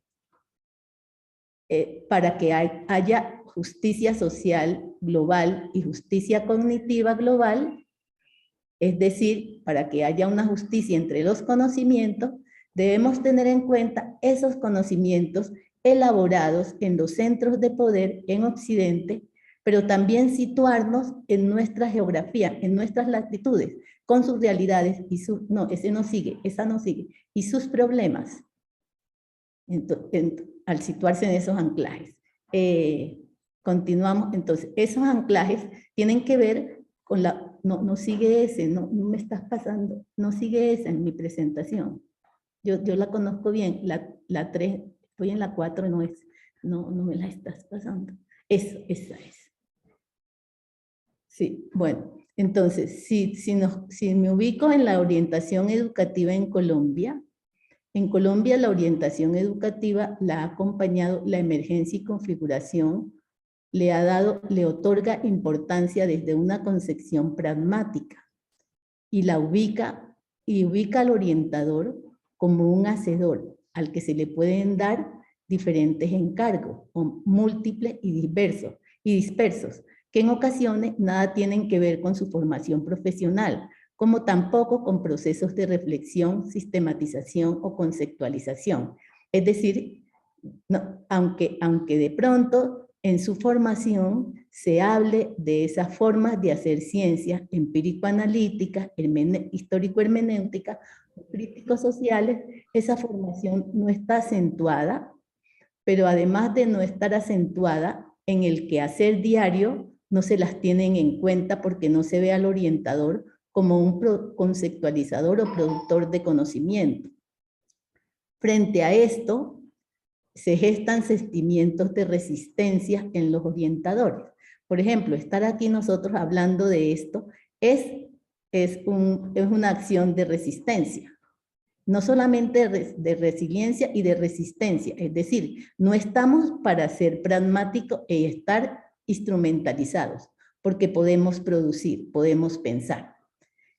para que haya justicia social global y justicia cognitiva global, es decir, para que haya una justicia entre los conocimientos, debemos tener en cuenta esos conocimientos elaborados en los centros de poder en Occidente, pero también situarnos en nuestra geografía, en nuestras latitudes, con sus realidades y sus, no, esa no sigue, y sus problemas, al situarse en esos anclajes. Continuamos, entonces, esos anclajes tienen que ver con la, no sigue ese, no me estás pasando, no sigue esa en mi presentación. Yo la conozco bien, la 3, estoy en la 4, no me la estás pasando. Esa es. Sí, bueno, entonces, si me ubico en la orientación educativa en Colombia la orientación educativa la ha acompañado la emergencia y configuración, le otorga importancia desde una concepción pragmática y ubica al orientador como un hacedor al que se le pueden dar diferentes encargos, o múltiples y dispersos, que en ocasiones nada tienen que ver con su formación profesional, como tampoco con procesos de reflexión, sistematización o conceptualización. Es decir, aunque de pronto en su formación se hable de esas formas de hacer ciencia empírico-analítica, histórico-hermenéutica, crítico-sociales, esa formación no está acentuada, pero además de no estar acentuada, en el quehacer diario no se las tienen en cuenta porque no se ve al orientador como un conceptualizador o productor de conocimiento. Frente a esto, se gestan sentimientos de resistencia en los orientadores. Por ejemplo, estar aquí nosotros hablando de esto es una acción de resistencia. No solamente de resiliencia y de resistencia, es decir, no estamos para ser pragmáticos e estar instrumentalizados, porque podemos producir, podemos pensar.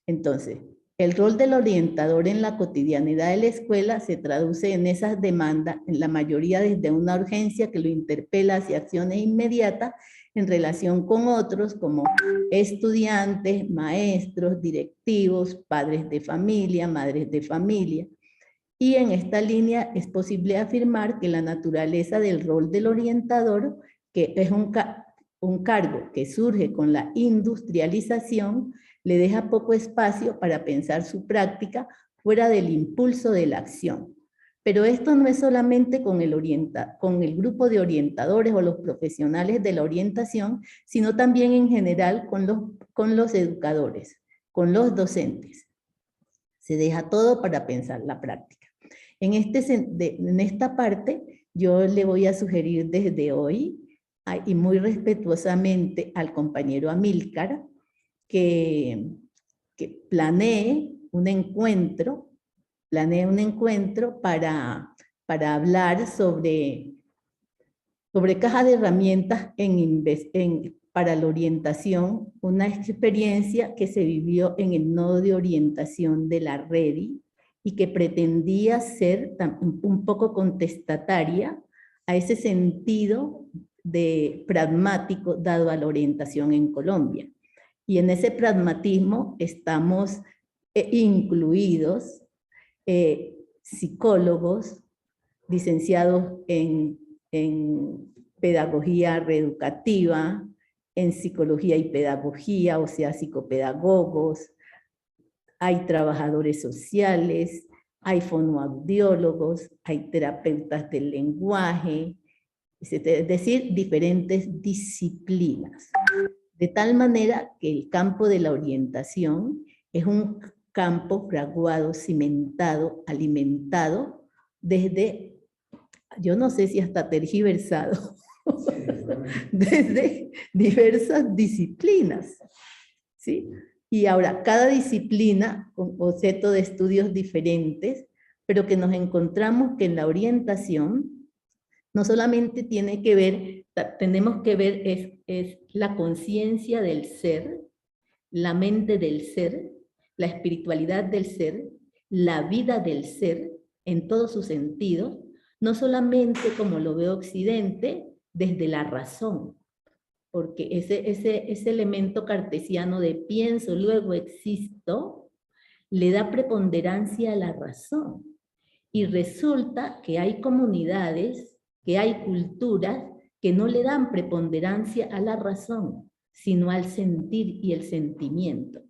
Entonces, el rol del orientador en la cotidianidad de la escuela se traduce en esas demandas, en la mayoría desde una urgencia que lo interpela hacia acciones inmediatas en relación con otros como estudiantes, maestros, directivos, padres de familia, madres de familia. Y en esta línea es posible afirmar que la naturaleza del rol del orientador, que es un cargo que surge con la industrialización, le deja poco espacio para pensar su práctica fuera del impulso de la acción. Pero esto no es solamente con el grupo de orientadores o los profesionales de la orientación, sino también en general con los educadores, con los docentes. Se deja todo para pensar la práctica. En esta parte, yo le voy a sugerir desde hoy, y muy respetuosamente al compañero Amílcar, que planee un encuentro para hablar sobre caja de herramientas para la orientación, una experiencia que se vivió en el nodo de orientación de la REDI y que pretendía ser un poco contestataria a ese sentido de pragmático dado a la orientación en Colombia. Y en ese pragmatismo estamos incluidos psicólogos, licenciados en pedagogía reeducativa, en psicología y pedagogía, o sea, psicopedagogos, hay trabajadores sociales, hay fonoaudiólogos, hay terapeutas del lenguaje, es decir, diferentes disciplinas. De tal manera que el campo de la orientación es un campo fraguado, cimentado, alimentado desde, yo no sé si hasta tergiversado, desde diversas disciplinas, ¿sí? Y ahora, cada disciplina con objeto de estudios diferentes, pero que nos encontramos que en la orientación no solamente tiene que ver, tenemos que ver es la conciencia del ser, la mente del ser, la espiritualidad del ser, la vida del ser en todos sus sentidos, no solamente como lo ve Occidente, desde la razón, porque ese elemento cartesiano de pienso, luego existo, le da preponderancia a la razón. Y resulta que hay comunidades, que hay culturas que no le dan preponderancia a la razón, sino al sentir y el sentimiento.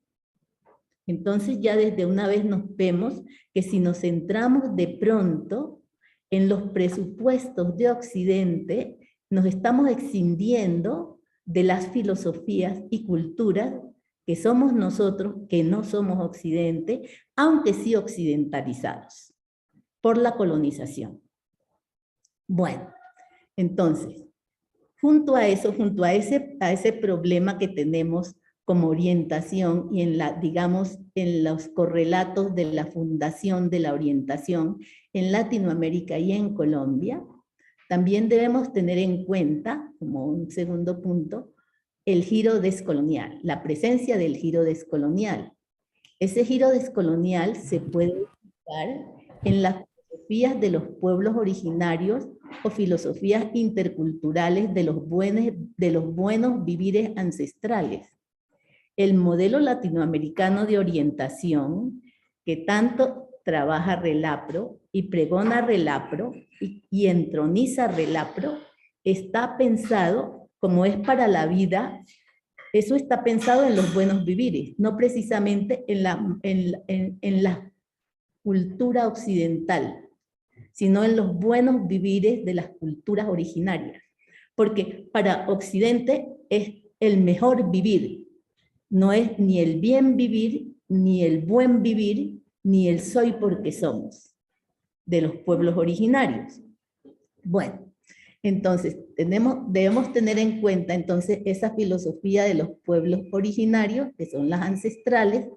Entonces ya desde una vez nos vemos que si nos centramos de pronto en los presupuestos de Occidente, nos estamos escindiendo de las filosofías y culturas que somos nosotros, que no somos Occidente, aunque sí occidentalizados por la colonización. Bueno, entonces, junto a eso, junto a ese problema que tenemos como orientación y digamos, en los correlatos de la fundación de la orientación en Latinoamérica y en Colombia, también debemos tener en cuenta, como un segundo punto, el giro descolonial, la presencia del giro descolonial. Ese giro descolonial se puede ubicar en las filosofías de los pueblos originarios o filosofías interculturales de los buenos vivires ancestrales. El modelo latinoamericano de orientación, que tanto trabaja Relapro y pregona Relapro y entroniza Relapro, está pensado como es para la vida. Eso está pensado en los buenos vivires, no precisamente en la cultura occidental, sino en los buenos vivires de las culturas originarias. Porque para Occidente es el mejor vivir, no es ni el bien vivir, ni el buen vivir, ni el soy porque somos, de los pueblos originarios. Bueno, entonces debemos tener en cuenta entonces esa filosofía de los pueblos originarios, que son las ancestrales.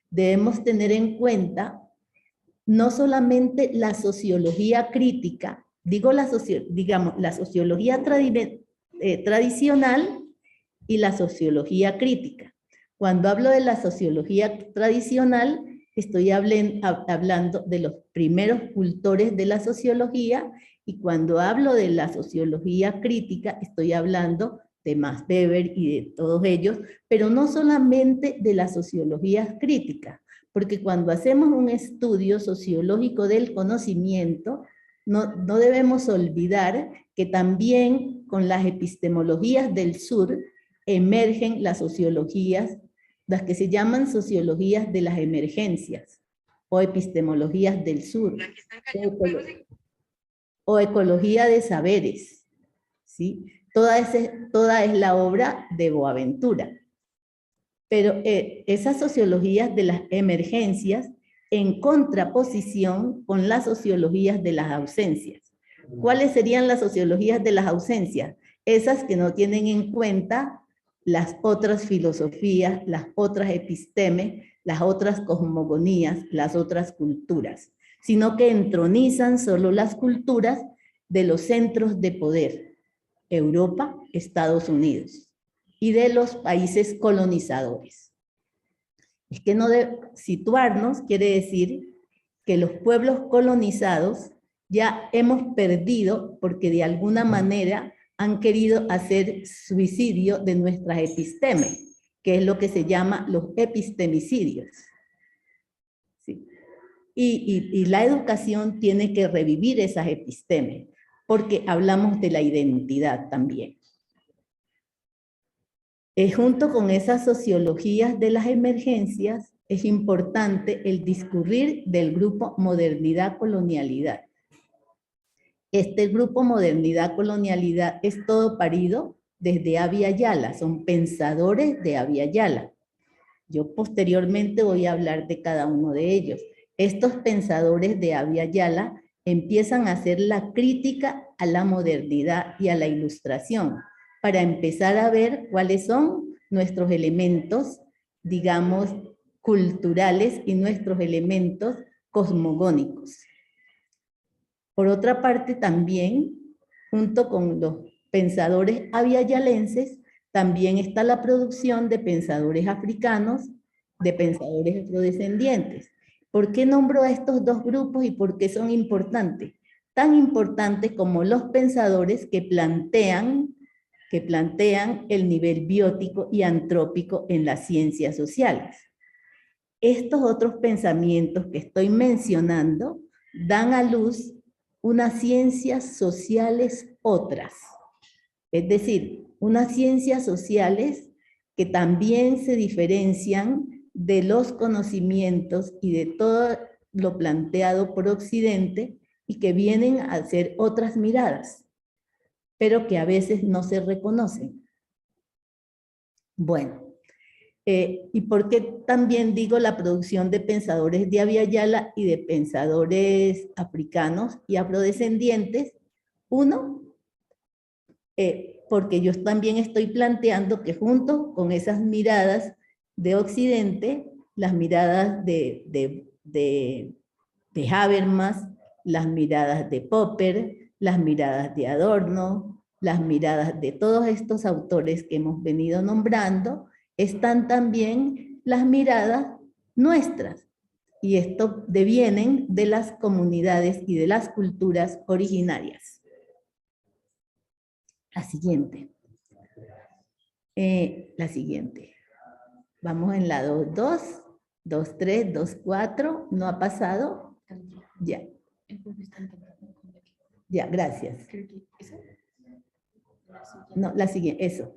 Debemos tener en cuenta no solamente la sociología crítica, digamos la sociología tradicional y la sociología crítica. Cuando hablo de la sociología tradicional, estoy hablando de los primeros cultores de la sociología, y cuando hablo de la sociología crítica, estoy hablando de Max Weber y de todos ellos, pero no solamente de la sociología crítica, porque cuando hacemos un estudio sociológico del conocimiento, no debemos olvidar que también con las epistemologías del sur emergen las sociologías, las que se llaman sociologías de las emergencias, o epistemologías del sur, o ecología de saberes, ¿sí? Toda es la obra de Boaventura. Pero esas sociologías de las emergencias en contraposición con las sociologías de las ausencias. ¿Cuáles serían las sociologías de las ausencias? Esas que no tienen en cuenta las otras filosofías, las otras epistemes, las otras cosmogonías, las otras culturas, sino que entronizan solo las culturas de los centros de poder, Europa, Estados Unidos, y de los países colonizadores. Es que situarnos quiere decir que los pueblos colonizados ya hemos perdido porque de alguna manera han querido hacer suicidio de nuestras epistemes, que es lo que se llama los epistemicidios. ¿Sí? Y la educación tiene que revivir esas epistemes, porque hablamos de la identidad también. Junto con esas sociologías de las emergencias, es importante el discurrir del grupo modernidad-colonialidad. Este grupo modernidad-colonialidad es todo parido desde Abya Yala, son pensadores de Abya Yala. Yo posteriormente voy a hablar de cada uno de ellos. Estos pensadores de Abya Yala empiezan a hacer la crítica a la modernidad y a la ilustración, para empezar a ver cuáles son nuestros elementos, digamos, culturales y nuestros elementos cosmogónicos. Por otra parte, también, junto con los pensadores abyayalenses, también está la producción de pensadores africanos, de pensadores afrodescendientes. ¿Por qué nombro a estos dos grupos y por qué son importantes? Tan importantes como los pensadores que plantean el nivel biótico y antrópico en las ciencias sociales. Estos otros pensamientos que estoy mencionando dan a luz unas ciencias sociales otras. Es decir, unas ciencias sociales que también se diferencian de los conocimientos y de todo lo planteado por Occidente y que vienen a ser otras miradas, pero que a veces no se reconocen. Bueno, ¿y por qué también digo la producción de pensadores de Abya Yala y de pensadores africanos y afrodescendientes? Uno, porque yo también estoy planteando que junto con esas miradas de Occidente, las miradas de Habermas, las miradas de Popper, las miradas de Adorno, las miradas de todos estos autores que hemos venido nombrando, están también las miradas nuestras. Y esto devienen de las comunidades y de las culturas originarias. La siguiente. La siguiente. Vamos en la 2.2, 2.3, 2.4. ¿No ha pasado? Ya. Ya, gracias. No, la siguiente, eso.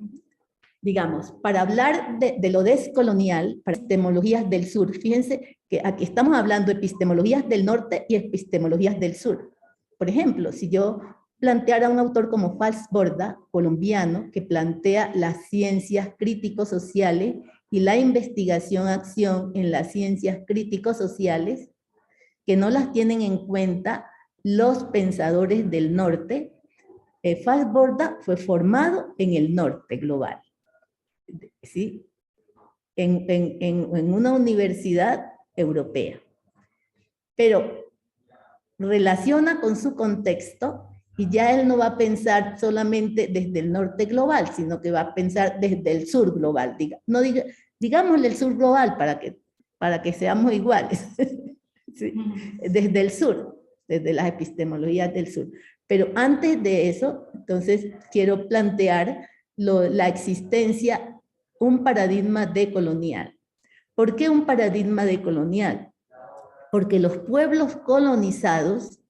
Digamos, para hablar de lo descolonial, para epistemologías del sur, fíjense que aquí estamos hablando de epistemologías del norte y epistemologías del sur. Por ejemplo, si yo planteara a un autor como Falsborda, colombiano, que plantea las ciencias crítico-sociales y la investigación-acción en las ciencias crítico-sociales, que no las tienen en cuenta los pensadores del norte. Falsborda fue formado en el norte global, ¿sí? En una universidad europea. Pero relaciona con su contexto y ya él no va a pensar solamente desde el norte global, sino que va a pensar desde el sur global. Digámosle el sur global para que seamos iguales. ¿Sí? Desde el sur, desde las epistemologías del sur. Pero antes de eso, entonces quiero plantear la existencia, un paradigma decolonial. ¿Por qué un paradigma decolonial? Porque los pueblos colonizados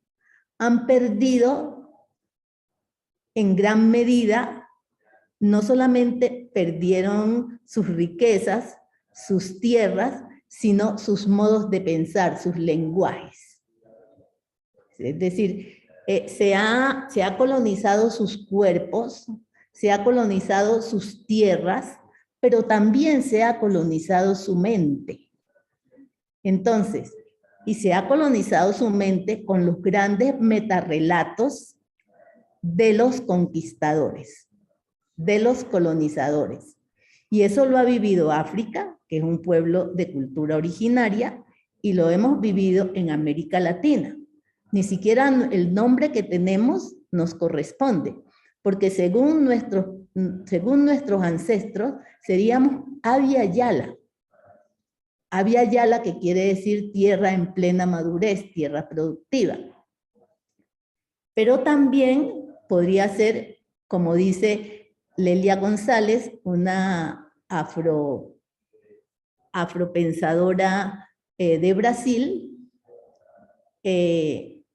han perdido en gran medida, no solamente perdieron sus riquezas, sus tierras, sino sus modos de pensar, sus lenguajes. Es decir, se ha colonizado sus cuerpos, se ha colonizado sus tierras, pero también se ha colonizado su mente. Entonces, y se ha colonizado su mente con los grandes metarrelatos de los conquistadores, de los colonizadores. Y eso lo ha vivido África, que es un pueblo de cultura originaria, y lo hemos vivido en América Latina. Ni siquiera el nombre que tenemos nos corresponde, porque según nuestros ancestros seríamos Abya Yala. Abya Yala, que quiere decir tierra en plena madurez, tierra productiva. Pero también podría ser, como dice Lelia González, una afropensadora de Brasil,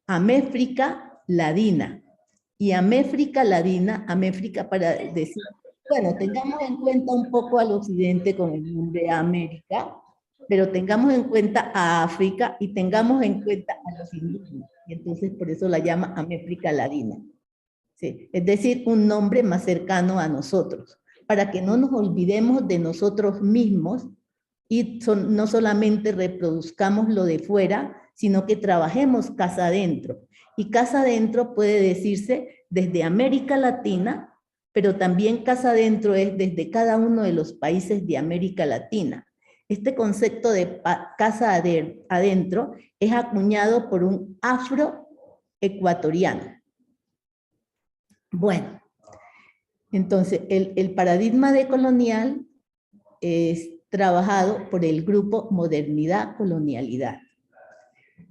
Améfrica Ladina. Y Améfrica Ladina, Améfrica para decir, bueno, tengamos en cuenta un poco al occidente con el nombre América, pero tengamos en cuenta a África y tengamos en cuenta a los indígenas. Y entonces por eso la llama Améfrica Ladina. Sí, es decir, un nombre más cercano a nosotros, para que no nos olvidemos de nosotros mismos y no solamente reproduzcamos lo de fuera, sino que trabajemos casa adentro. Y casa adentro puede decirse desde América Latina, pero también casa adentro es desde cada uno de los países de América Latina. Este concepto de casa adentro es acuñado por un afroecuatoriano. Bueno, entonces el paradigma decolonial es trabajado por el grupo Modernidad Colonialidad.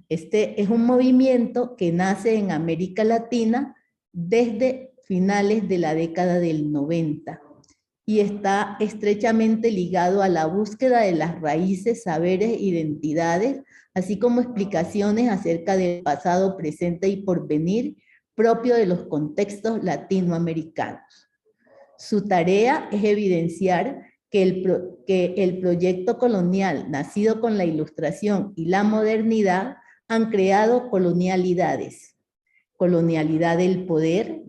Este es un movimiento que nace en América Latina desde finales de la década del 90 y está estrechamente ligado a la búsqueda de las raíces, saberes, identidades, así como explicaciones acerca del pasado, presente y porvenir propio de los contextos latinoamericanos. Su tarea es evidenciar que el proyecto colonial, nacido con la Ilustración y la modernidad, han creado colonialidades. Colonialidad del poder,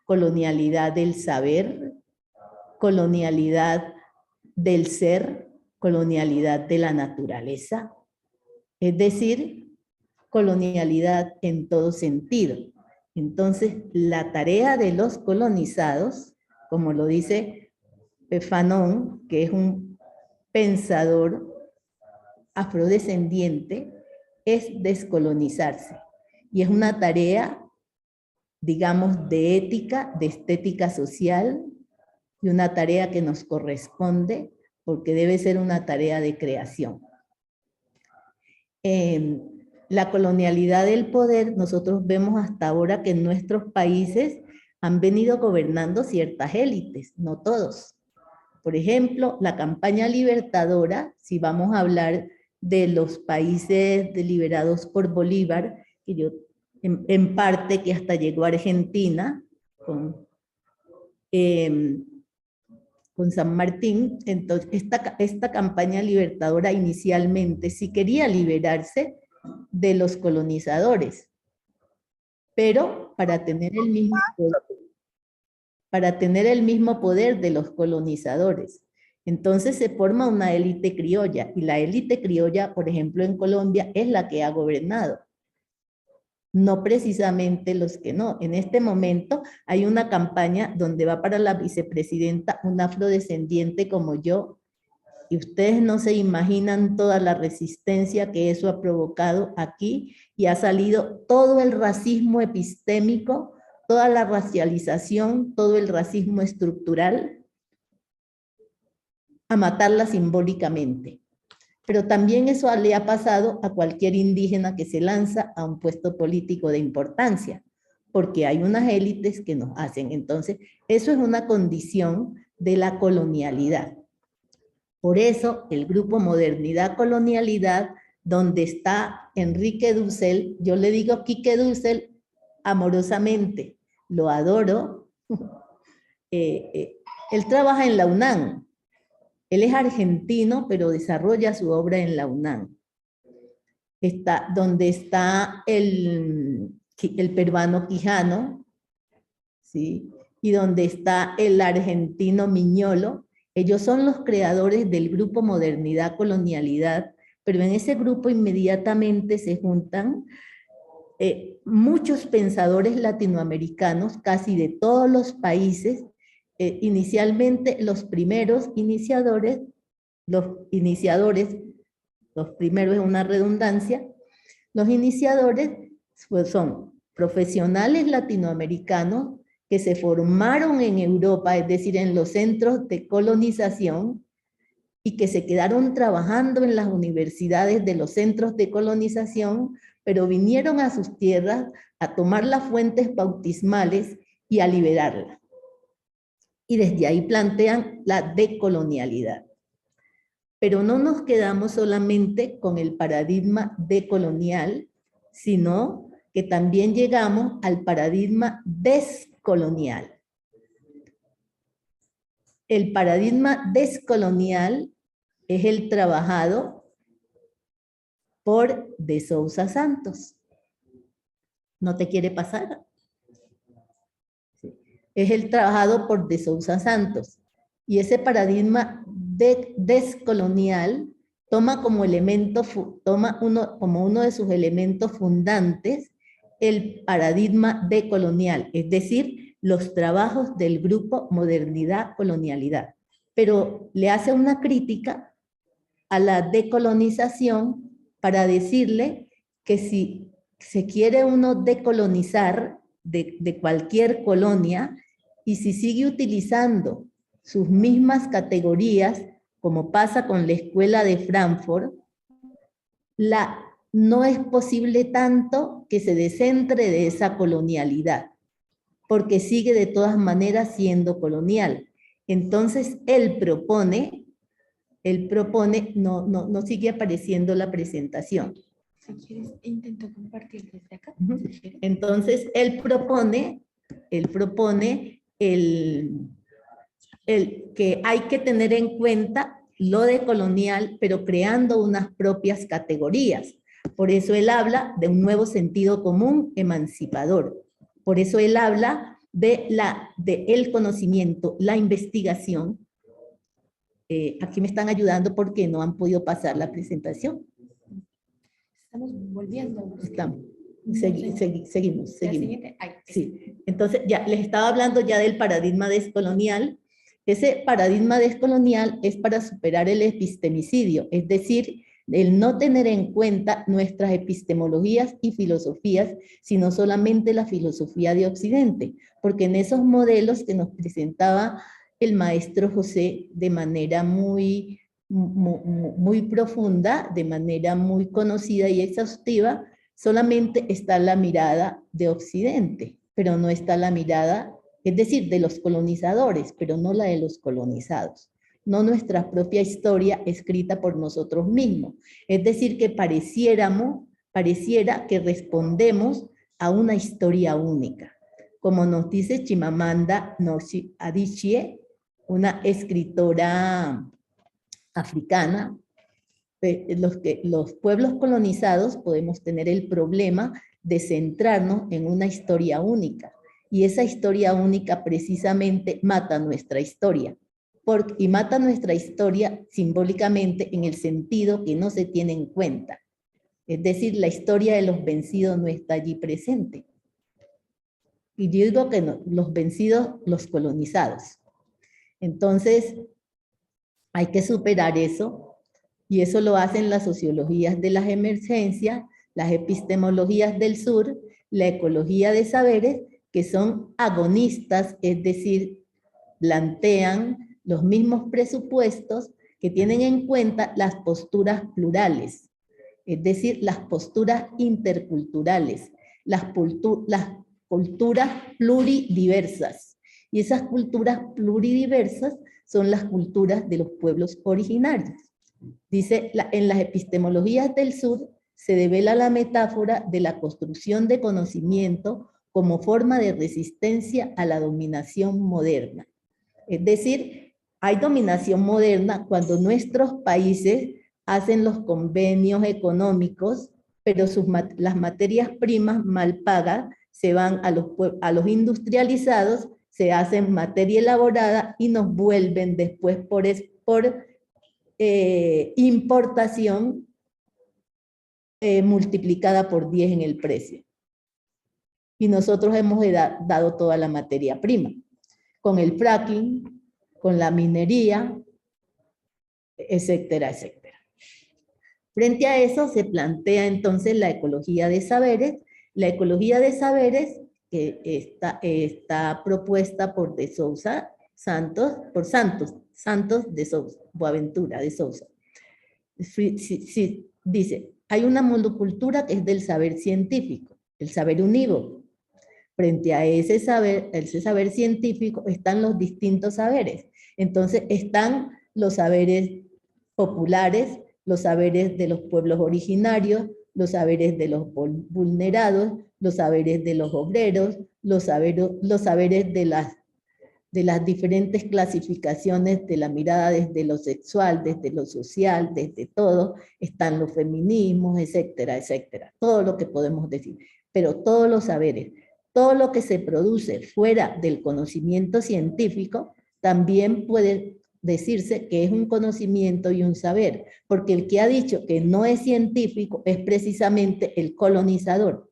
colonialidad del saber, colonialidad del ser, colonialidad de la naturaleza. Es decir, colonialidad en todo sentido. Entonces, la tarea de los colonizados, como lo dice Fanon, que es un pensador afrodescendiente, es descolonizarse. Y es una tarea, digamos, de ética, de estética social, y una tarea que nos corresponde porque debe ser una tarea de creación. La colonialidad del poder, nosotros vemos hasta ahora que en nuestros países han venido gobernando ciertas élites, no todos. Por ejemplo, la campaña libertadora, si vamos a hablar de los países liberados por Bolívar, que yo en parte que hasta llegó a Argentina con San Martín, entonces esta campaña libertadora inicialmente sí quería liberarse de los colonizadores, pero para tener el mismo poder de los colonizadores. Entonces se forma una élite criolla, y la élite criolla, por ejemplo, en Colombia, es la que ha gobernado. No precisamente los que no. En este momento hay una campaña donde va para la vicepresidenta un afrodescendiente como yo, y ustedes no se imaginan toda la resistencia que eso ha provocado aquí, y ha salido todo el racismo epistémico, toda la racialización, todo el racismo estructural, a matarla simbólicamente. Pero también eso le ha pasado a cualquier indígena que se lanza a un puesto político de importancia, porque hay unas élites que nos hacen. Entonces, eso es una condición de la colonialidad. Por eso, el grupo Modernidad Colonialidad, donde está Enrique Dussel, yo le digo Quique Dussel amorosamente, lo adoro. Él trabaja en la UNAM. Él es argentino, pero desarrolla su obra en la UNAM. Donde está el peruano Quijano, ¿sí? Y donde está el argentino Miñolo. Ellos son los creadores del grupo Modernidad Colonialidad, pero en ese grupo inmediatamente se juntan muchos pensadores latinoamericanos, casi de todos los países. Inicialmente los primeros iniciadores, los primeros es una redundancia, los iniciadores pues son profesionales latinoamericanos que se formaron en Europa, es decir, en los centros de colonización, y que se quedaron trabajando en las universidades de los centros de colonización pero vinieron a sus tierras a tomar las fuentes bautismales y a liberarla. Y desde ahí plantean la decolonialidad. Pero no nos quedamos solamente con el paradigma decolonial, sino que también llegamos al paradigma descolonial. El paradigma descolonial es el trabajado por De Sousa Santos. ¿No te quiere pasar? Sí. Es el trabajado por De Sousa Santos. Y ese paradigma descolonial toma como uno de sus elementos fundantes el paradigma decolonial, es decir, los trabajos del grupo modernidad-colonialidad. Pero le hace una crítica a la decolonización para decirle que si se quiere uno decolonizar de cualquier colonia y si sigue utilizando sus mismas categorías, como pasa con la escuela de Frankfurt, no es posible tanto que se descentre de esa colonialidad, porque sigue de todas maneras siendo colonial. Entonces, él propone, no sigue apareciendo la presentación.
Si quieres, intento compartir desde acá.
Entonces, él propone que hay que tener en cuenta lo decolonial, pero creando unas propias categorías. Por eso él habla de un nuevo sentido común emancipador. Por eso él habla de el conocimiento, la investigación. Aquí me están ayudando porque no han podido pasar la presentación.
Estamos volviendo.
Seguimos.
Ay,
Sí. Entonces, ya les estaba hablando ya del paradigma descolonial. Ese paradigma descolonial es para superar el epistemicidio, es decir, el no tener en cuenta nuestras epistemologías y filosofías, sino solamente la filosofía de Occidente, porque en esos modelos que nos presentaba el maestro José de manera muy profunda, de manera muy conocida y exhaustiva, solamente está la mirada de Occidente, pero no está la mirada, es decir, de los colonizadores, pero no la de los colonizados. No nuestra propia historia escrita por nosotros mismos. Es decir, que pareciera que respondemos a una historia única. Como nos dice Chimamanda Ngozi Adichie, una escritora africana, los pueblos colonizados podemos tener el problema de centrarnos en una historia única. Y esa historia única precisamente mata nuestra historia. Y mata nuestra historia simbólicamente en el sentido que no se tiene en cuenta. Es decir, la historia de los vencidos no está allí presente. Y yo digo que no, los vencidos, los colonizados. Entonces, hay que superar eso. Y eso lo hacen las sociologías de las emergencias, las epistemologías del sur, la ecología de saberes, que son agonistas, es decir, plantean los mismos presupuestos que tienen en cuenta las posturas plurales, es decir, las posturas interculturales, las culturas pluridiversas. Y esas culturas pluridiversas son las culturas de los pueblos originarios. Dice, en las epistemologías del sur se devela la metáfora de la construcción de conocimiento como forma de resistencia a la dominación moderna. Es decir, hay dominación moderna cuando nuestros países hacen los convenios económicos, pero las materias primas mal pagas se van a los industrializados, se hacen materia elaborada y nos vuelven después por importación multiplicada por 10 en el precio. Y nosotros hemos dado toda la materia prima, con el fracking, con la minería, etcétera, etcétera. Frente a eso se plantea entonces la ecología de saberes. La ecología de saberes que está propuesta por De Sousa Santos de Sousa, Boaventura de Sousa. dice, hay una monocultura que es del saber científico, el saber unívoco. Frente a ese saber científico están los distintos saberes. Entonces están los saberes populares, los saberes de los pueblos originarios, los saberes de los vulnerados, los saberes de los obreros, los saberes de las diferentes clasificaciones de la mirada desde lo sexual, desde lo social, desde todo, están los feminismos, etcétera, etcétera, todo lo que podemos decir, pero todos los saberes, todo lo que se produce fuera del conocimiento científico, también puede decirse que es un conocimiento y un saber, porque el que ha dicho que no es científico es precisamente el colonizador.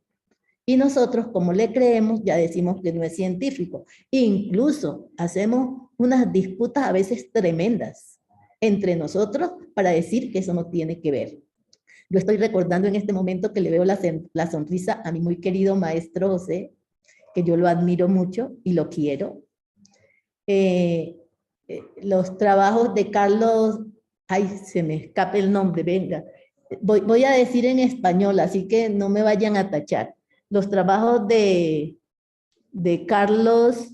Y nosotros, como le creemos, ya decimos que no es científico. Incluso hacemos unas disputas a veces tremendas entre nosotros para decir que eso no tiene que ver. Yo estoy recordando en este momento que le veo la sonrisa a mi muy querido maestro José, que yo lo admiro mucho y lo quiero. Los trabajos de Carlos, ay, se me escapa el nombre, venga. Voy a decir en español, así que no me vayan a tachar. Los trabajos de Carlos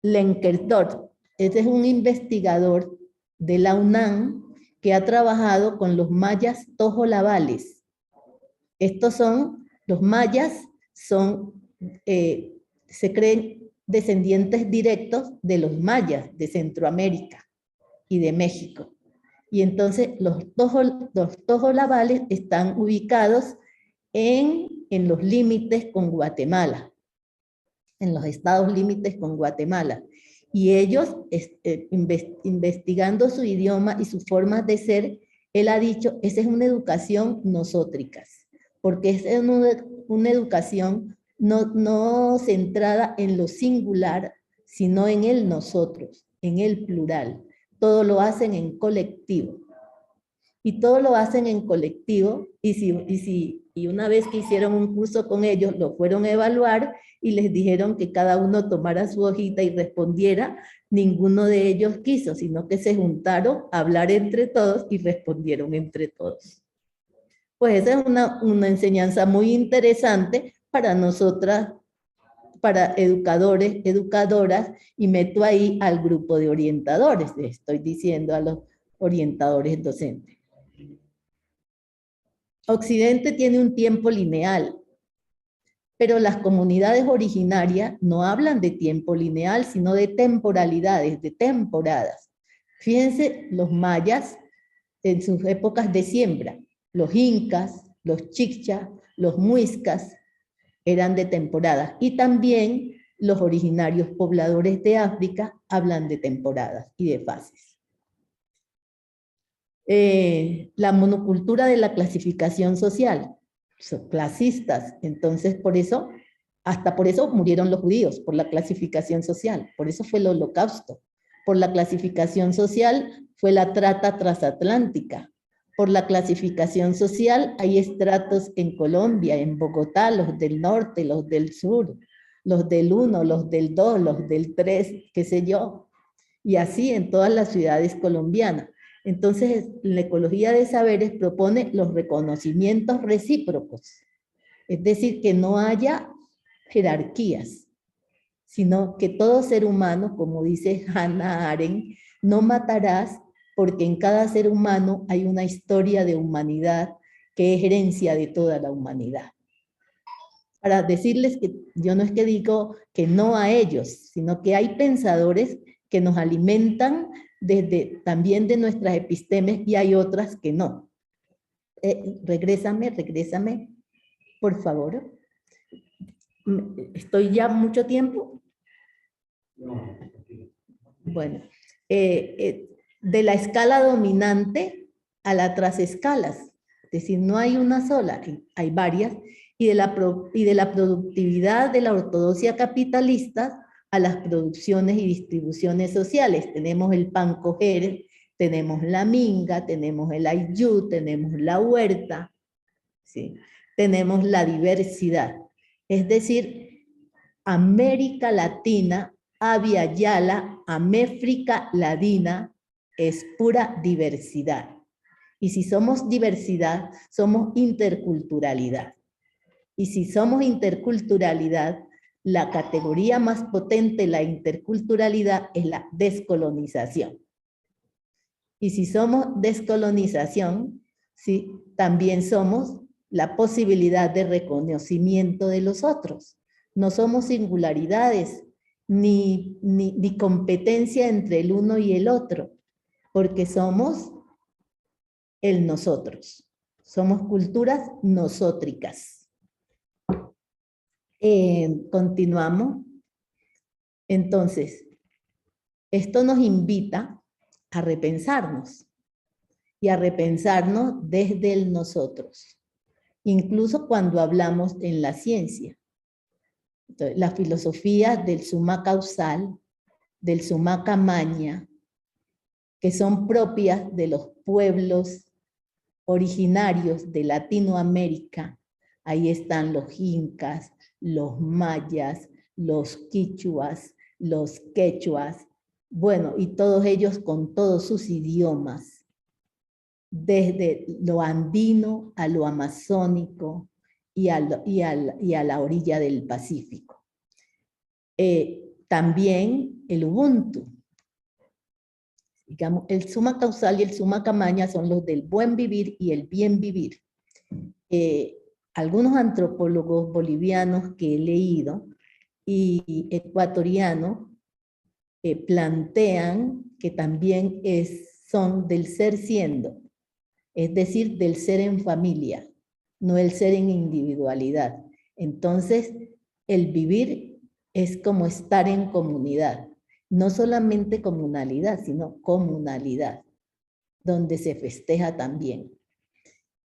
Lenkertor. Este es un investigador de la UNAM que ha trabajado con los mayas tojolabales. Estos son, los mayas se creen descendientes directos de los mayas de Centroamérica y de México. Y entonces los tojolabales están ubicados en los límites con Guatemala, en los estados límites con Guatemala. Y ellos, investigando su idioma y sus formas de ser, él ha dicho, esa es una educación nosótricas, porque es una educación no centrada en lo singular, sino en el nosotros, en el plural. Todo lo hacen en colectivo. Y todo lo hacen en colectivo, y una vez que hicieron un curso con ellos, lo fueron a evaluar y les dijeron que cada uno tomara su hojita y respondiera. Ninguno de ellos quiso, sino que se juntaron a hablar entre todos y respondieron entre todos. Pues esa es una enseñanza muy interesante para nosotras, para educadores, educadoras, y meto ahí al grupo de orientadores, les estoy diciendo a los orientadores docentes. Occidente tiene un tiempo lineal, pero las comunidades originarias no hablan de tiempo lineal, sino de temporalidades, de temporadas. Fíjense, los mayas en sus épocas de siembra, los incas, los chichas, los muiscas, eran de temporadas. Y también los originarios pobladores de África hablan de temporadas y de fases. La monocultura de la clasificación social, son clasistas, entonces por eso, hasta por eso murieron los judíos, por la clasificación social, por eso fue el Holocausto, por la clasificación social fue la trata transatlántica, por la clasificación social hay estratos en Colombia, en Bogotá, los del norte, los del sur, los del 1, los del 2, los del 3, qué sé yo, y así en todas las ciudades colombianas. Entonces, la ecología de saberes propone los reconocimientos recíprocos, es decir, que no haya jerarquías, sino que todo ser humano, como dice Hannah Arendt, no matarás porque en cada ser humano hay una historia de humanidad que es herencia de toda la humanidad. Para decirles que yo no es que digo que no a ellos, sino que hay pensadores que nos alimentan también de nuestras epistemes y hay otras que no. Regrésame, por favor. ¿Estoy ya mucho tiempo? Bueno, de la escala dominante a la trasescalas, es decir, no hay una sola, hay varias, y de la productividad de la ortodoxia capitalista a las producciones y distribuciones sociales. Tenemos el pan coger, tenemos la minga, tenemos el ayllú, tenemos la huerta, ¿sí? Tenemos la diversidad. Es decir, América Latina, Abya Yala, Améfrica Ladina, es pura diversidad. Y si somos diversidad, somos interculturalidad. Y si somos interculturalidad, la categoría más potente de la interculturalidad es la descolonización. Y si somos descolonización, ¿sí?, también somos la posibilidad de reconocimiento de los otros. No somos singularidades ni competencia entre el uno y el otro, porque somos el nosotros. Somos culturas nosótricas. Continuamos. Entonces, esto nos invita a repensarnos y a repensarnos desde el nosotros, incluso cuando hablamos en la ciencia. Entonces, la filosofía del summa causal, del summa camaña, que son propias de los pueblos originarios de Latinoamérica. Ahí están los incas, los mayas, los quichuas, los quechuas, bueno, y todos ellos con todos sus idiomas, desde lo andino a lo amazónico y a la orilla del Pacífico. También el Ubuntu. Digamos, el summa causal y el summa camaña son los del buen vivir y el bien vivir. Algunos antropólogos bolivianos que he leído y ecuatorianos plantean que también son del ser siendo, es decir, del ser en familia, no el ser en individualidad. Entonces, el vivir es como estar en comunidad, no solamente comunalidad, sino comunalidad, donde se festeja también.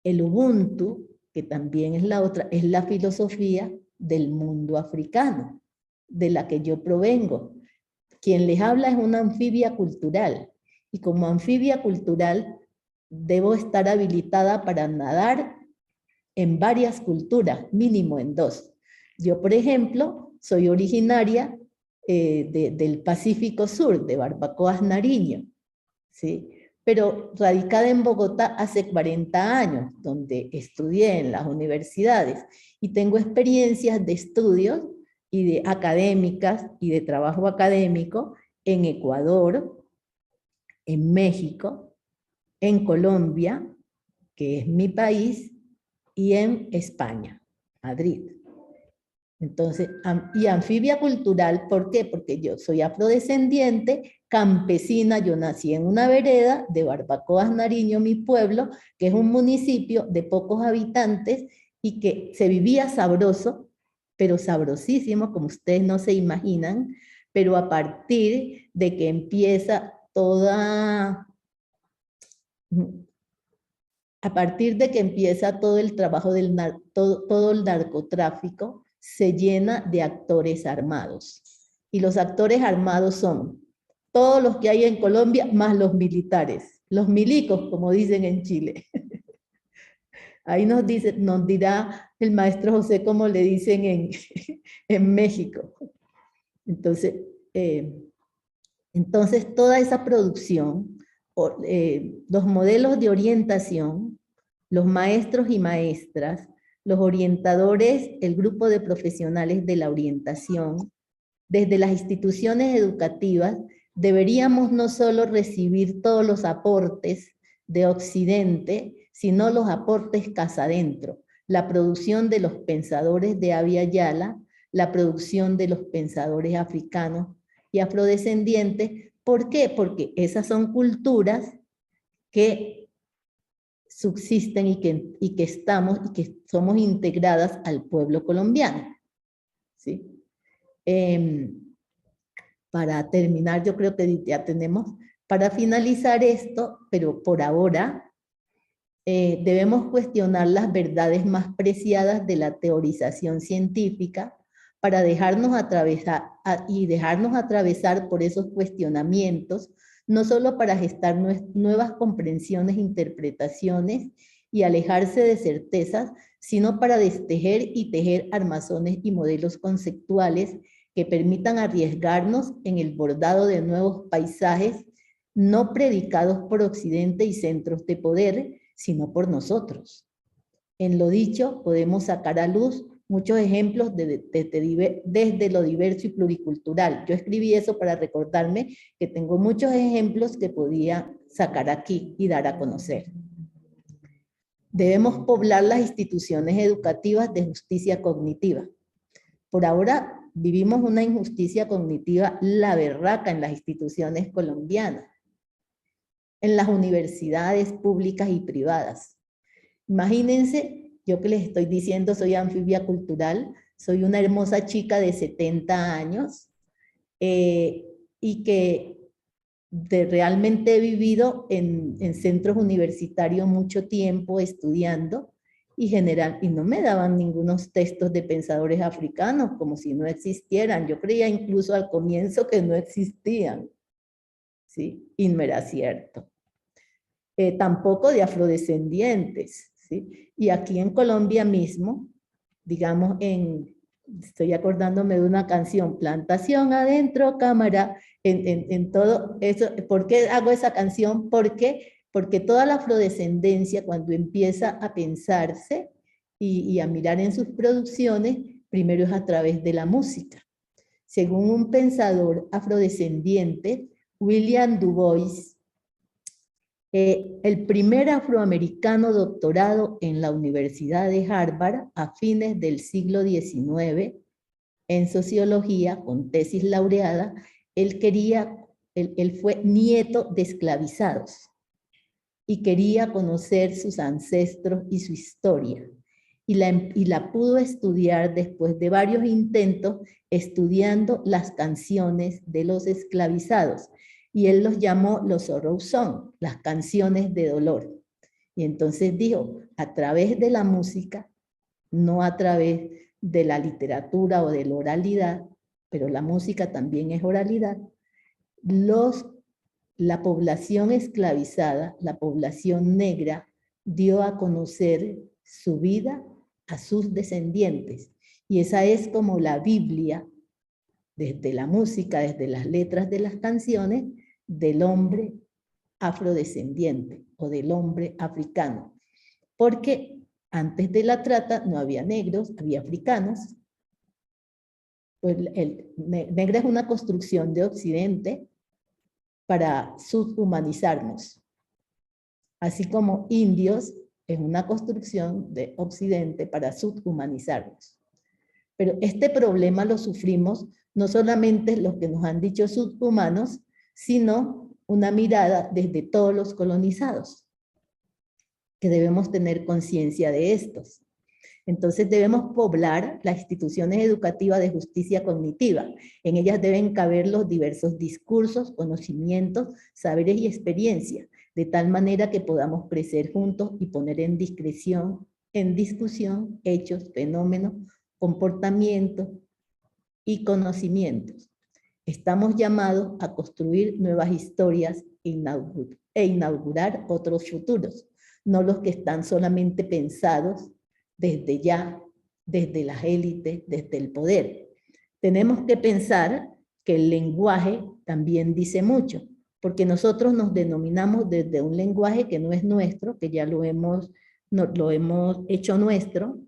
El Ubuntu, que también es la otra, es la filosofía del mundo africano, de la que yo provengo. Quien les habla es una anfibia cultural, y como anfibia cultural debo estar habilitada para nadar en varias culturas, mínimo en 2. Yo, por ejemplo, soy originaria del Pacífico Sur, de Barbacoas, Nariño, ¿sí?, pero radicada en Bogotá hace 40 años, donde estudié en las universidades, y tengo experiencias de estudios y de académicas y de trabajo académico en Ecuador, en México, en Colombia, que es mi país, y en España, Madrid. Entonces, y anfibia cultural, ¿por qué? Porque yo soy afrodescendiente, campesina, yo nací en una vereda de Barbacoas, Nariño, mi pueblo, que es un municipio de pocos habitantes y que se vivía sabroso, pero sabrosísimo, como ustedes no se imaginan, pero a partir de que empieza todo el trabajo todo el narcotráfico, se llena de actores armados. Y los actores armados son todos los que hay en Colombia, más los militares, los milicos, como dicen en Chile. Ahí nos dirá el maestro José cómo le dicen en México. Entonces, toda esa producción, los modelos de orientación, los maestros y maestras, los orientadores, el grupo de profesionales de la orientación, desde las instituciones educativas, deberíamos no solo recibir todos los aportes de Occidente, sino los aportes casa adentro, la producción de los pensadores de Abya Yala, la producción de los pensadores africanos y afrodescendientes. ¿Por qué? Porque esas son culturas que subsisten y que somos integradas al pueblo colombiano, ¿sí? Para terminar, yo creo que ya tenemos, para finalizar esto, pero por ahora, debemos cuestionar las verdades más preciadas de la teorización científica para dejarnos atravesar por esos cuestionamientos, no solo para gestar nuevas comprensiones, interpretaciones y alejarse de certezas, sino para destejer y tejer armazones y modelos conceptuales que permitan arriesgarnos en el bordado de nuevos paisajes no predicados por Occidente y centros de poder, sino por nosotros. En lo dicho, podemos sacar a luz muchos ejemplos desde lo diverso y pluricultural. Yo escribí eso para recordarme que tengo muchos ejemplos que podía sacar aquí y dar a conocer. Debemos poblar las instituciones educativas de justicia cognitiva. Por ahora vivimos una injusticia cognitiva la berraca en las instituciones colombianas, en las universidades públicas y privadas. Imagínense, yo que les estoy diciendo, soy anfibia cultural, soy una hermosa chica de 70 años y que realmente he vivido en centros universitarios mucho tiempo estudiando y no me daban ningunos textos de pensadores africanos, como si no existieran. Yo creía incluso al comienzo que no existían, ¿sí? Y no era cierto. Tampoco de afrodescendientes, ¿sí? Y aquí en Colombia mismo, digamos, estoy acordándome de una canción, Plantación Adentro, Cámara, en todo eso. ¿Por qué hago esa canción? Porque toda la afrodescendencia, cuando empieza a pensarse y a mirar en sus producciones, primero es a través de la música. Según un pensador afrodescendiente, William Du Bois, el primer afroamericano doctorado en la Universidad de Harvard a fines del siglo XIX en sociología, con tesis laureada, él fue nieto de esclavizados y quería conocer sus ancestros y su historia. Y la pudo estudiar después de varios intentos, estudiando las canciones de los esclavizados. Y él los llamó los sorrow song, las canciones de dolor. Y entonces dijo, a través de la música, no a través de la literatura o de la oralidad, pero la música también es oralidad, la población esclavizada, la población negra, dio a conocer su vida a sus descendientes. Y esa es como la Biblia, desde la música, desde las letras de las canciones, del hombre afrodescendiente o del hombre africano. Porque antes de la trata no había negros, había africanos. Pues negra es una construcción de Occidente para subhumanizarnos. Así como indios es una construcción de Occidente para subhumanizarnos. Pero este problema lo sufrimos no solamente los que nos han dicho subhumanos, sino una mirada desde todos los colonizados, que debemos tener conciencia de estos. Entonces debemos poblar las instituciones educativas de justicia cognitiva. En ellas deben caber los diversos discursos, conocimientos, saberes y experiencias, de tal manera que podamos crecer juntos y poner en discusión hechos, fenómenos, comportamientos y conocimientos. Estamos llamados a construir nuevas historias e inaugurar otros futuros, no los que están solamente pensados desde ya, desde las élites, desde el poder. Tenemos que pensar que el lenguaje también dice mucho, porque nosotros nos denominamos desde un lenguaje que no es nuestro, que ya lo hemos hecho nuestro,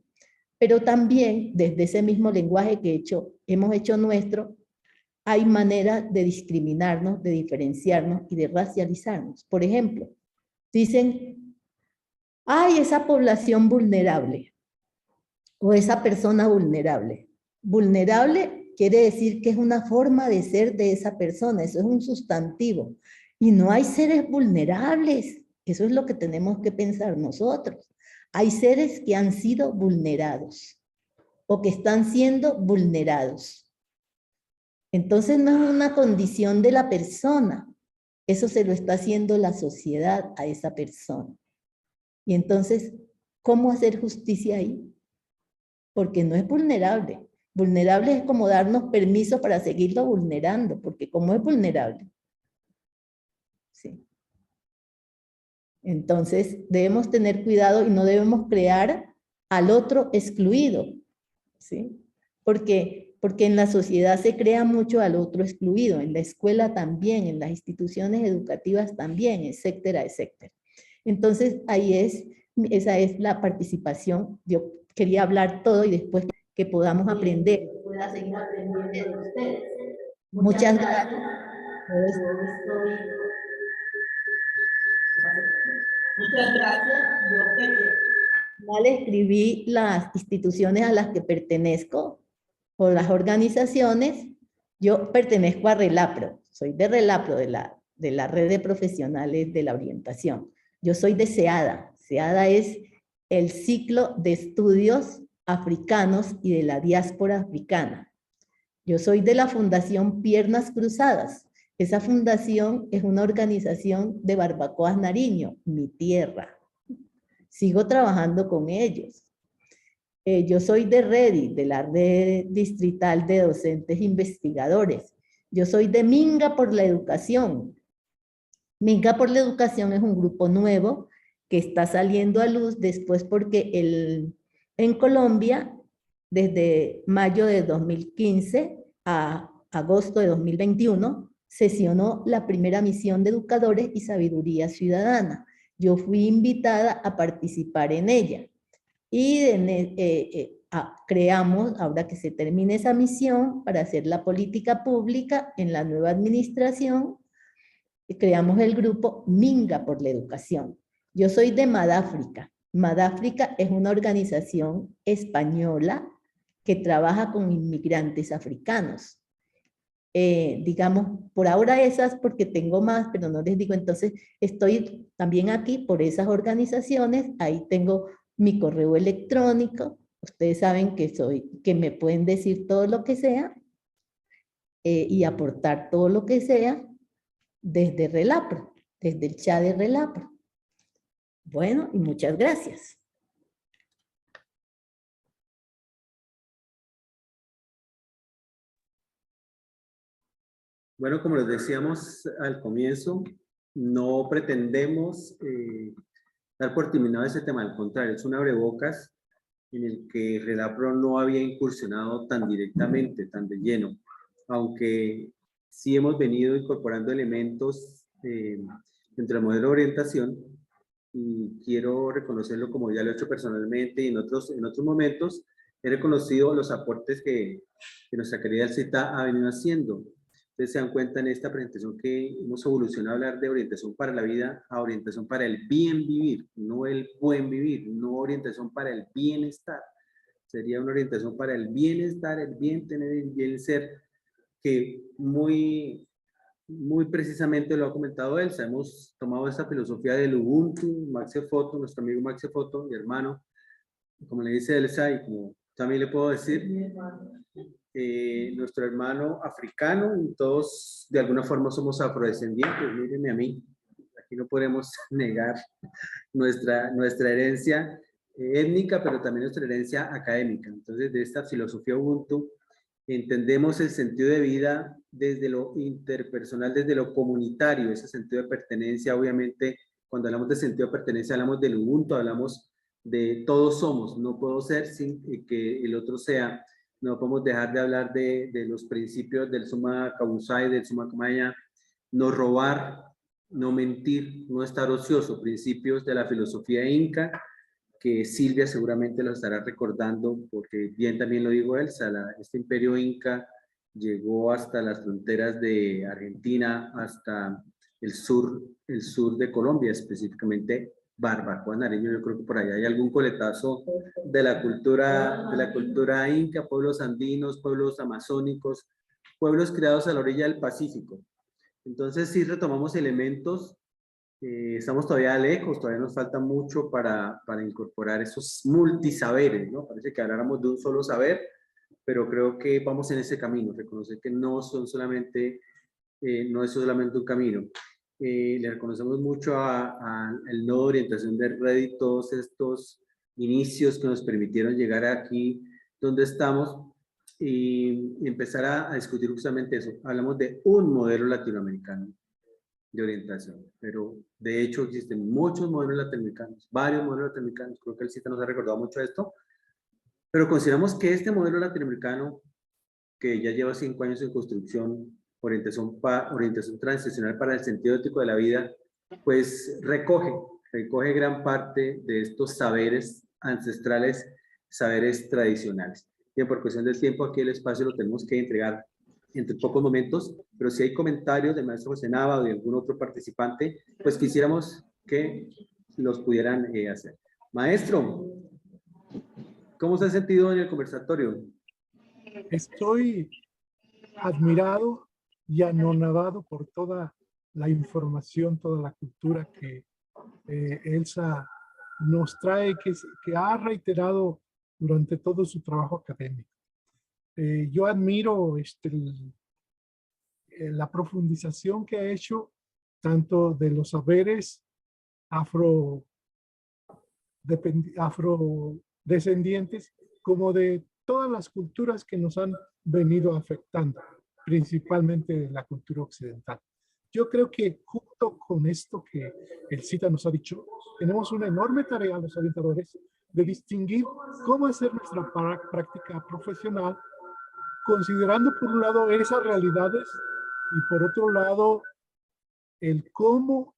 pero también desde ese mismo lenguaje que hemos hecho nuestro, hay maneras de discriminarnos, de diferenciarnos y de racializarnos. Por ejemplo, dicen, ¡ay, esa población vulnerable! O esa persona vulnerable. Vulnerable quiere decir que es una forma de ser de esa persona, eso es un sustantivo. Y no hay seres vulnerables, eso es lo que tenemos que pensar nosotros. Hay seres que han sido vulnerados o que están siendo vulnerados. Entonces no es una condición de la persona, eso se lo está haciendo la sociedad a esa persona. Y entonces, ¿cómo hacer justicia ahí? Porque no es vulnerable. Vulnerable es como darnos permiso para seguirlo vulnerando, porque como es vulnerable. Sí. Entonces, debemos tener cuidado y no debemos crear al otro excluido, ¿sí? Porque porque en la sociedad se crea mucho al otro excluido, en la escuela también, en las instituciones educativas también, etcétera, etcétera. Entonces, esa es la participación. Yo quería hablar todo y después que podamos aprender, pueda seguir aprendiendo de ustedes. Muchas gracias. Muchas gracias. Ya le escribí las instituciones a las que pertenezco o las organizaciones. Yo pertenezco a RELAPRO, soy de RELAPRO, de la red de profesionales de la orientación. Yo soy de SEADA. SEADA es el ciclo de estudios africanos y de la diáspora africana. Yo soy de la Fundación Piernas Cruzadas. Esa fundación es una organización de Barbacoas Nariño, mi tierra. Sigo trabajando con ellos. Yo soy de REDI, de la Red Distrital de Docentes Investigadores. Yo soy de Minga por la Educación. Minga por la Educación es un grupo nuevo que está saliendo a luz después porque en Colombia, desde mayo de 2015 a agosto de 2021, sesionó la primera misión de Educadores y Sabiduría Ciudadana. Yo fui invitada a participar en ella. Y creamos, ahora que se termine esa misión, para hacer la política pública en la nueva administración, creamos el grupo Minga por la Educación. Yo soy de Madáfrica. Madáfrica es una organización española que trabaja con inmigrantes africanos. Digamos, por ahora esas, porque tengo más, pero no les digo. Entonces, estoy también aquí por esas organizaciones. Ahí tengo mi correo electrónico. Ustedes saben que me pueden decir todo lo que sea y aportar todo lo que sea desde RELAPRO, desde el chat de RELAPRO. Bueno, y muchas gracias.
Bueno, como les decíamos al comienzo, no pretendemos dar por terminado ese tema, al contrario, es un abrebocas en el que RELAPRO no había incursionado tan directamente, tan de lleno, aunque sí hemos venido incorporando elementos dentro del modelo de orientación, y quiero reconocerlo como ya lo he hecho personalmente, y en otros momentos he reconocido los aportes que nuestra querida Elcita ha venido haciendo. Ustedes se dan cuenta en esta presentación que hemos evolucionado a hablar de orientación para la vida a orientación para el bien vivir, no el buen vivir, no orientación para el bienestar. Sería una orientación para el bienestar, el bien tener, el bien ser, que muy precisamente lo ha comentado Elsa. Hemos tomado esta filosofía del Ubuntu, Max Foto, nuestro amigo Max Foto, mi hermano, como le dice Elsa, y como también le puedo decir, nuestro hermano africano, y todos de alguna forma somos afrodescendientes. Mírenme a mí, aquí no podemos negar nuestra herencia étnica, pero también nuestra herencia académica. Entonces, de esta filosofía Ubuntu, entendemos el sentido de vida desde lo interpersonal, desde lo comunitario, ese sentido de pertenencia. Obviamente, cuando hablamos de sentido de pertenencia, hablamos del Ubuntu, hablamos de todos somos, no puedo ser sin que el otro sea. No podemos dejar de hablar de los principios del Summa Kawusai, del Summa Kamaya, no robar, no mentir, no estar ocioso, principios de la filosofía inca, que Silvia seguramente lo estará recordando, porque bien también lo dijo Elsa, este imperio inca llegó hasta las fronteras de Argentina, hasta el sur de Colombia, específicamente Barbacoa Nariño. Yo creo que por allá hay algún coletazo de la cultura inca, pueblos andinos, pueblos amazónicos, pueblos creados a la orilla del Pacífico. Entonces sí retomamos elementos. Estamos todavía lejos, todavía nos falta mucho para incorporar esos multisaberes, ¿no? Parece que habláramos de un solo saber, pero creo que vamos en ese camino, reconocer que no es solamente un camino. Le reconocemos mucho al nodo de orientación de Reddit, todos estos inicios que nos permitieron llegar aquí donde estamos y empezar a discutir justamente eso. Hablamos de un modelo latinoamericano de orientación, pero de hecho existen muchos modelos latinoamericanos, varios modelos latinoamericanos. Creo que el CITA nos ha recordado mucho esto, pero consideramos que este modelo latinoamericano que ya lleva 5 años en construcción, orientación transicional para el sentido ético de la vida, pues recoge gran parte de estos saberes ancestrales, saberes tradicionales. Bien, por cuestión del tiempo, aquí el espacio lo tenemos que entregar entre pocos momentos, pero si hay comentarios del maestro José Nava o de algún otro participante, pues quisiéramos que los pudieran hacer. Maestro, ¿cómo se ha sentido en el conversatorio?
Estoy admirado y anonadado por toda la información, toda la cultura que Elsa nos trae, que ha reiterado durante todo su trabajo académico. Yo admiro la profundización que ha hecho tanto de los saberes afrodescendientes como de todas las culturas que nos han venido afectando, principalmente la cultura occidental. Yo creo que junto con esto que el CITA nos ha dicho, tenemos una enorme tarea los orientadores de distinguir cómo hacer nuestra práctica profesional, considerando por un lado esas realidades y por otro lado el cómo,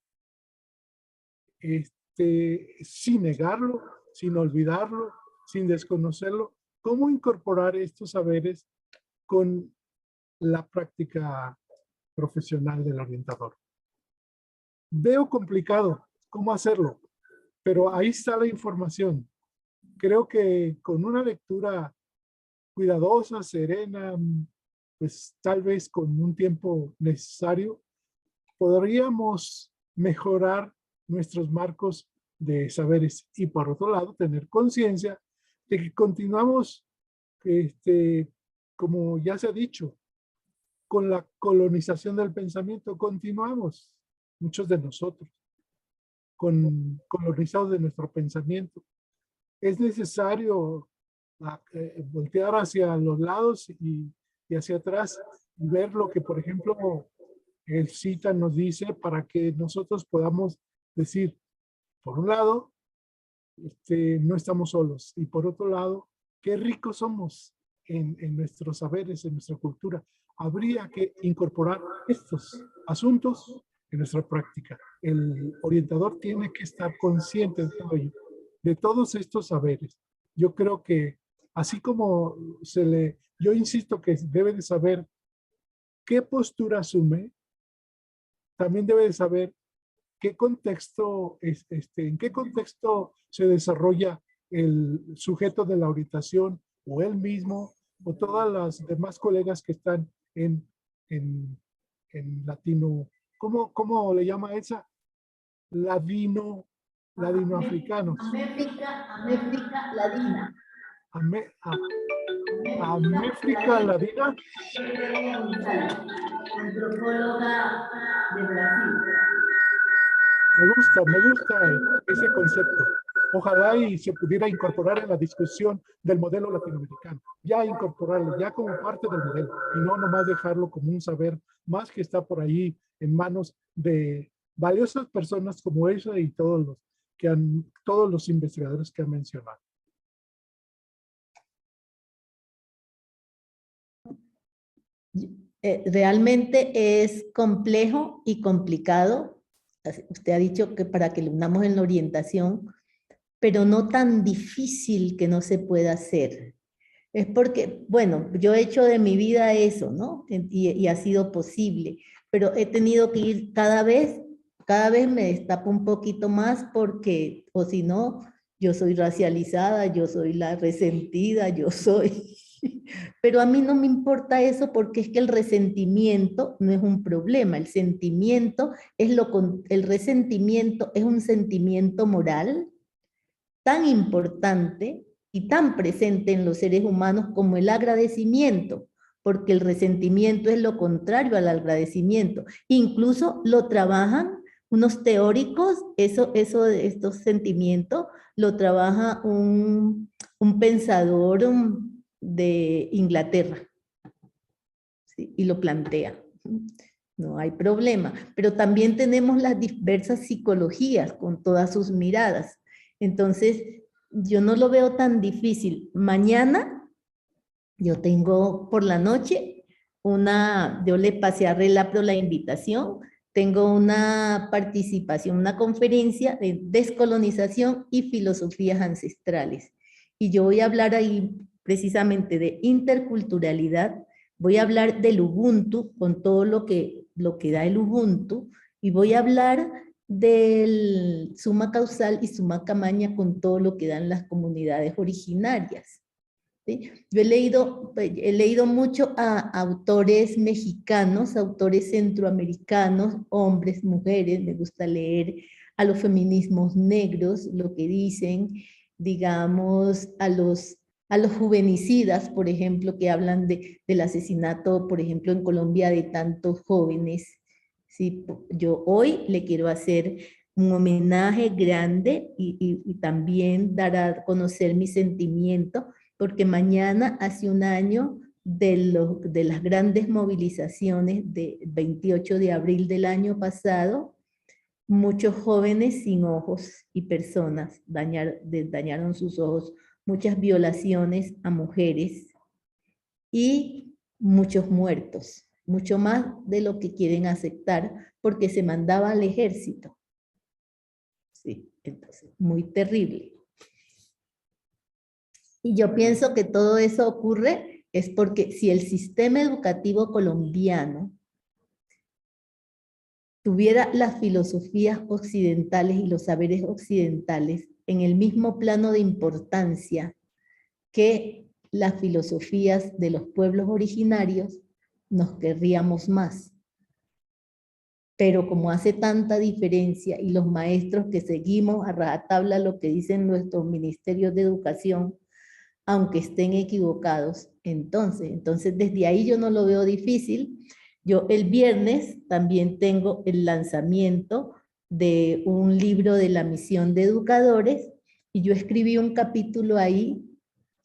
sin negarlo, sin olvidarlo, sin desconocerlo, cómo incorporar estos saberes con la práctica profesional del orientador. Veo complicado cómo hacerlo, pero ahí está la información. Creo que con una lectura cuidadosa, serena, pues tal vez con un tiempo necesario, podríamos mejorar nuestros marcos de saberes y por otro lado tener conciencia de que continuamos, como ya se ha dicho, con la colonización del pensamiento, continuamos, muchos de nosotros, colonizados de nuestro pensamiento. Es necesario voltear hacia los lados y hacia atrás y ver lo que, por ejemplo, el CITA nos dice para que nosotros podamos decir, por un lado, no estamos solos y por otro lado, qué ricos somos en nuestros saberes, en nuestra cultura. Habría que incorporar estos asuntos en nuestra práctica. El orientador tiene que estar consciente de todo ello, de todos estos saberes. Yo creo que así como yo insisto que debe de saber qué postura asume, también debe de saber qué contexto, en qué contexto se desarrolla el sujeto de la orientación o él mismo o todas las demás colegas que están en latino, ¿cómo le llama esa? Ladinoafricanos.
América Latina.
América Latina.
Antropóloga de Brasil.
Me gusta ese concepto. Ojalá y se pudiera incorporar en la discusión del modelo latinoamericano. Ya incorporarlo, ya como parte del modelo. Y no nomás dejarlo como un saber más que está por ahí en manos de valiosas personas como ella y todos los investigadores que han mencionado.
Realmente es complejo y complicado. Usted ha dicho que para que lo unamos en la orientación, pero no tan difícil que no se pueda hacer. Es porque, bueno, yo he hecho de mi vida eso, ¿no? Y ha sido posible, pero he tenido que ir cada vez me destapo un poquito más porque, o si no, yo soy racializada, yo soy la resentida, yo soy... Pero a mí no me importa eso porque es que el resentimiento no es un problema, el resentimiento es un sentimiento moral tan importante y tan presente en los seres humanos como el agradecimiento, porque el resentimiento es lo contrario al agradecimiento. Incluso lo trabajan unos teóricos, estos sentimientos, lo trabaja un pensador de Inglaterra, ¿sí? Y lo plantea. No hay problema, pero también tenemos las diversas psicologías con todas sus miradas. Entonces, yo no lo veo tan difícil. Mañana Yo tengo por la noche yo le pasé a Relapro la invitación, tengo una participación, una conferencia de descolonización y filosofías ancestrales. Y yo voy a hablar ahí precisamente de interculturalidad, voy a hablar del Ubuntu con todo lo que da el Ubuntu, y voy a hablar del suma causal y suma camaña con todo lo que dan las comunidades originarias. ¿Sí? Yo he leído mucho a autores mexicanos, autores centroamericanos, hombres, mujeres, me gusta leer a los feminismos negros, lo que dicen, digamos, a los juvenicidas, por ejemplo, que hablan del asesinato, por ejemplo, en Colombia de tantos jóvenes. ¿Sí? Yo hoy le quiero hacer un homenaje grande y también dar a conocer mi sentimiento, porque mañana hace un año de las grandes movilizaciones del 28 de abril del año pasado, muchos jóvenes sin ojos y personas dañaron sus ojos, muchas violaciones a mujeres y muchos muertos, mucho más de lo que quieren aceptar, porque se mandaba al ejército. Sí, entonces, muy terrible. Y yo pienso que todo eso ocurre es porque si el sistema educativo colombiano tuviera las filosofías occidentales y los saberes occidentales en el mismo plano de importancia que las filosofías de los pueblos originarios, nos querríamos más. Pero como hace tanta diferencia y los maestros que seguimos a rajatabla lo que dicen nuestros ministerios de educación, aunque estén equivocados, entonces desde ahí yo no lo veo difícil. Yo el viernes también tengo el lanzamiento de un libro de la misión de educadores y yo escribí un capítulo ahí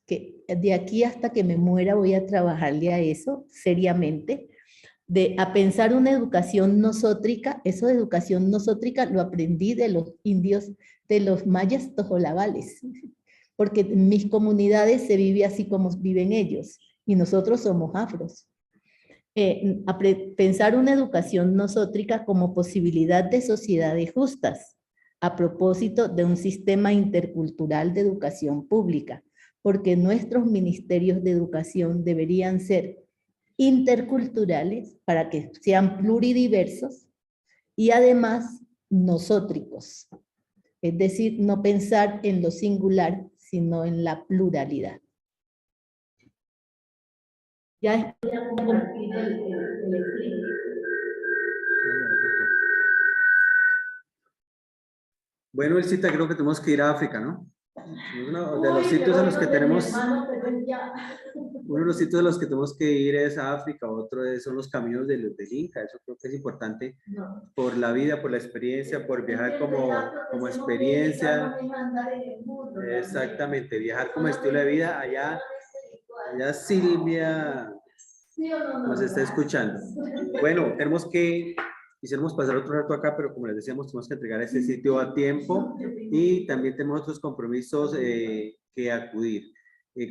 que de aquí hasta que me muera voy a trabajarle a eso seriamente, a pensar una educación nosótrica. Eso de educación nosótrica lo aprendí de los indios, de los mayas tojolabales, porque en mis comunidades se vive así como viven ellos, y nosotros somos afros. Pensar una educación nosótrica como posibilidad de sociedades justas, a propósito de un sistema intercultural de educación pública, porque nuestros ministerios de educación deberían ser interculturales para que sean pluridiversos y además nosótricos. Es decir, no pensar en lo singular, sino en la pluralidad. Ya voy a compartir el escrito.
Bueno, Elcita, creo que tenemos que ir a África, ¿no? Uno de los sitios a los que tenemos, uno de los sitios a los que tenemos que ir es a África, otro son los caminos del Inca. Eso creo que es importante por la vida, por la experiencia, por viajar como experiencia. Exactamente, viajar como estilo de vida. Allá Silvia nos está escuchando. Bueno, quisiéramos pasar otro rato acá, pero como les decíamos, tenemos que entregar este sitio a tiempo y también tenemos otros compromisos que acudir.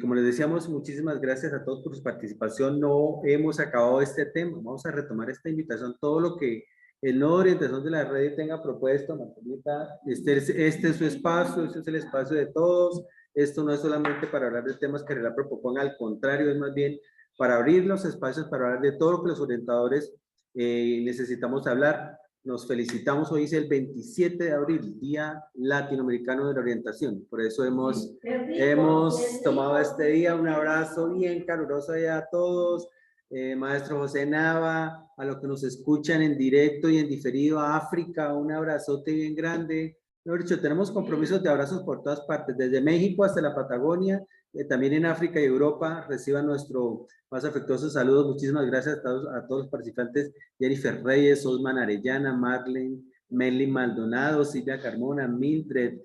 Como les decíamos, muchísimas gracias a todos por su participación. No hemos acabado este tema. Vamos a retomar esta invitación. Todo lo que el nodo de orientación de la red tenga propuesto, Margarita, este es su espacio, este es el espacio de todos. Esto no es solamente para hablar de temas que la proponga, al contrario, es más bien para abrir los espacios, para hablar de todo lo que los orientadores necesitamos hablar. Nos felicitamos, hoy es el 27 de abril, Día Latinoamericano de la Orientación. Por eso hemos tomado este día. Un abrazo bien caluroso a todos. Maestro José Nava, a los que nos escuchan en directo y en diferido, a África, un abrazote bien grande. Mejor dicho, tenemos compromisos de abrazos por todas partes, desde México hasta la Patagonia, también en África y Europa. Reciban nuestro más afectuoso saludo. Muchísimas gracias a todos los participantes: Jennifer Reyes, Osman Arellana, Marlene, Meli Maldonado, Silvia Carmona, Mildred,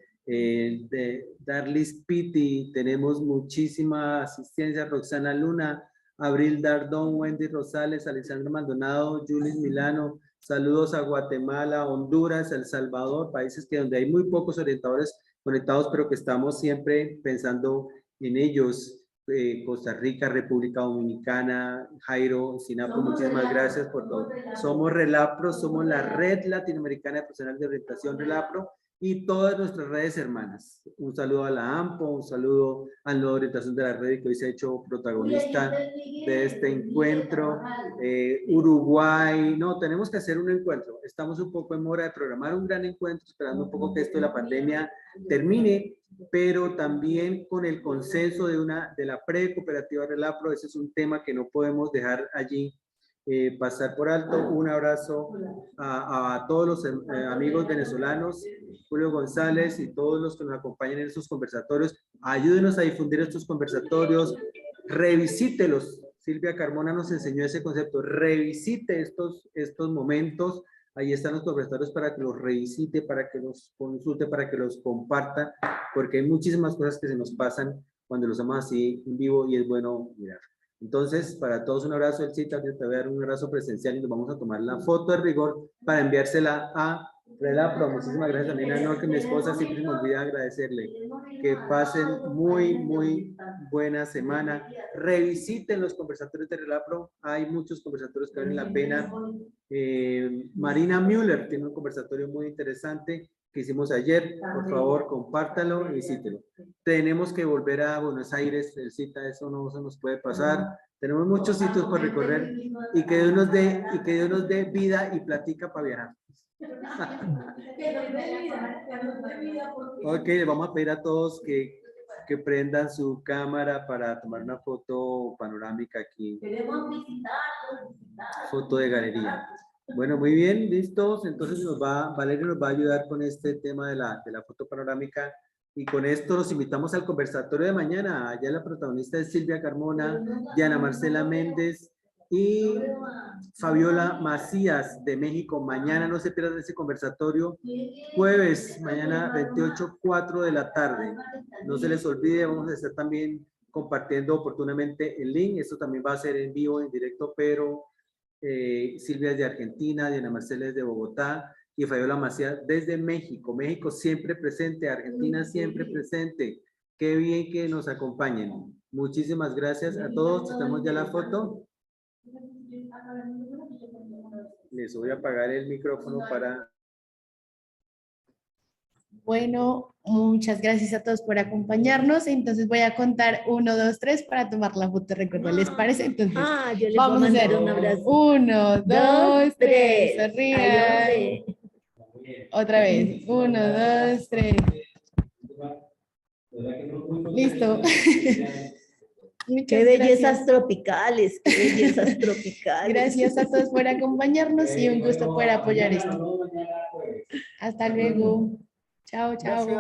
Darlis Pitti. Tenemos muchísima asistencia: Roxana Luna, Abril Dardón, Wendy Rosales, Alexandra Maldonado, Julis Milano. Saludos a Guatemala, Honduras, El Salvador, países donde hay muy pocos orientadores conectados, pero que estamos siempre pensando en ellos. Costa Rica, República Dominicana, Jairo, Sinapro, muchísimas gracias por todo. Somos Relapro, somos la Red Latinoamericana de Profesionales de Orientación Relapro y todas nuestras redes hermanas. Un saludo a la AMPO, un saludo a la orientación de la red que hoy se ha hecho protagonista de este encuentro. Uruguay, no, tenemos que hacer un encuentro. Estamos un poco en mora de programar un gran encuentro, esperando un poco que esto de la pandemia termine, pero también con el consenso de la pre-cooperativa Relapro. Ese es un tema que no podemos dejar allí pasar por alto. Un abrazo a todos los amigos venezolanos, Julio González y todos los que nos acompañan en estos conversatorios. Ayúdenos a difundir estos conversatorios, revisítelos. Silvia Carmona nos enseñó ese concepto, revisite estos momentos. Ahí están los conversatorios para que los revisite, para que los consulte, para que los comparta, porque hay muchísimas cosas que se nos pasan cuando los hacemos así en vivo y es bueno mirar. Entonces, para todos un abrazo, Elcita, te voy a dar un abrazo presencial y nos vamos a tomar la foto de rigor para enviársela a Relapro. Muchísimas gracias también a Noa, que mi esposa siempre me olvida agradecerle. Que pasen muy buena semana. Revisiten los conversatorios de Relapro. Hay muchos conversatorios que valen la pena. Marina Müller tiene un conversatorio muy interesante que hicimos ayer. Por favor, compártalo y visítelo. Tenemos que volver a Buenos Aires, Elcita, eso no se nos puede pasar. Tenemos muchos sitios por recorrer y que Dios nos dé vida y platica para viajar. Ok, le vamos a pedir a todos que prendan su cámara para tomar una foto panorámica aquí. Foto de galería. Bueno, muy bien, listos. Entonces Valeria nos va a ayudar con este tema de la foto panorámica. Y con esto los invitamos al conversatorio de mañana. Allá la protagonista es Silvia Carmona, Diana Marcela Méndez y Fabiola Macías de México. Mañana no se pierdan ese conversatorio. Jueves, mañana 28, 4 de la tarde. No se les olvide, vamos a estar también compartiendo oportunamente el link. Esto también va a ser en vivo, en directo, pero Silvia es de Argentina, Diana Marcela es de Bogotá y Fabiola Macías desde México. México siempre presente, Argentina siempre presente. Qué bien que nos acompañen. Muchísimas gracias a todos. Estamos ya la foto. Les voy a apagar el micrófono para...
Bueno, muchas gracias a todos por acompañarnos. Entonces voy a contar 1, 2, 3 para tomar la foto de recuerdo. ¿Les parece? Entonces
Yo les
vamos a
voy a
hacer
mandar un abrazo.
1, 2, 3. Sonrían.
Ay,
Otra vez. 1, 2, 3. Listo. Muchas
qué bellezas
gracias.
tropicales, qué bellezas tropicales.
Gracias a todos por acompañarnos y un gusto poder apoyar esto. Hasta luego. Chao, chao.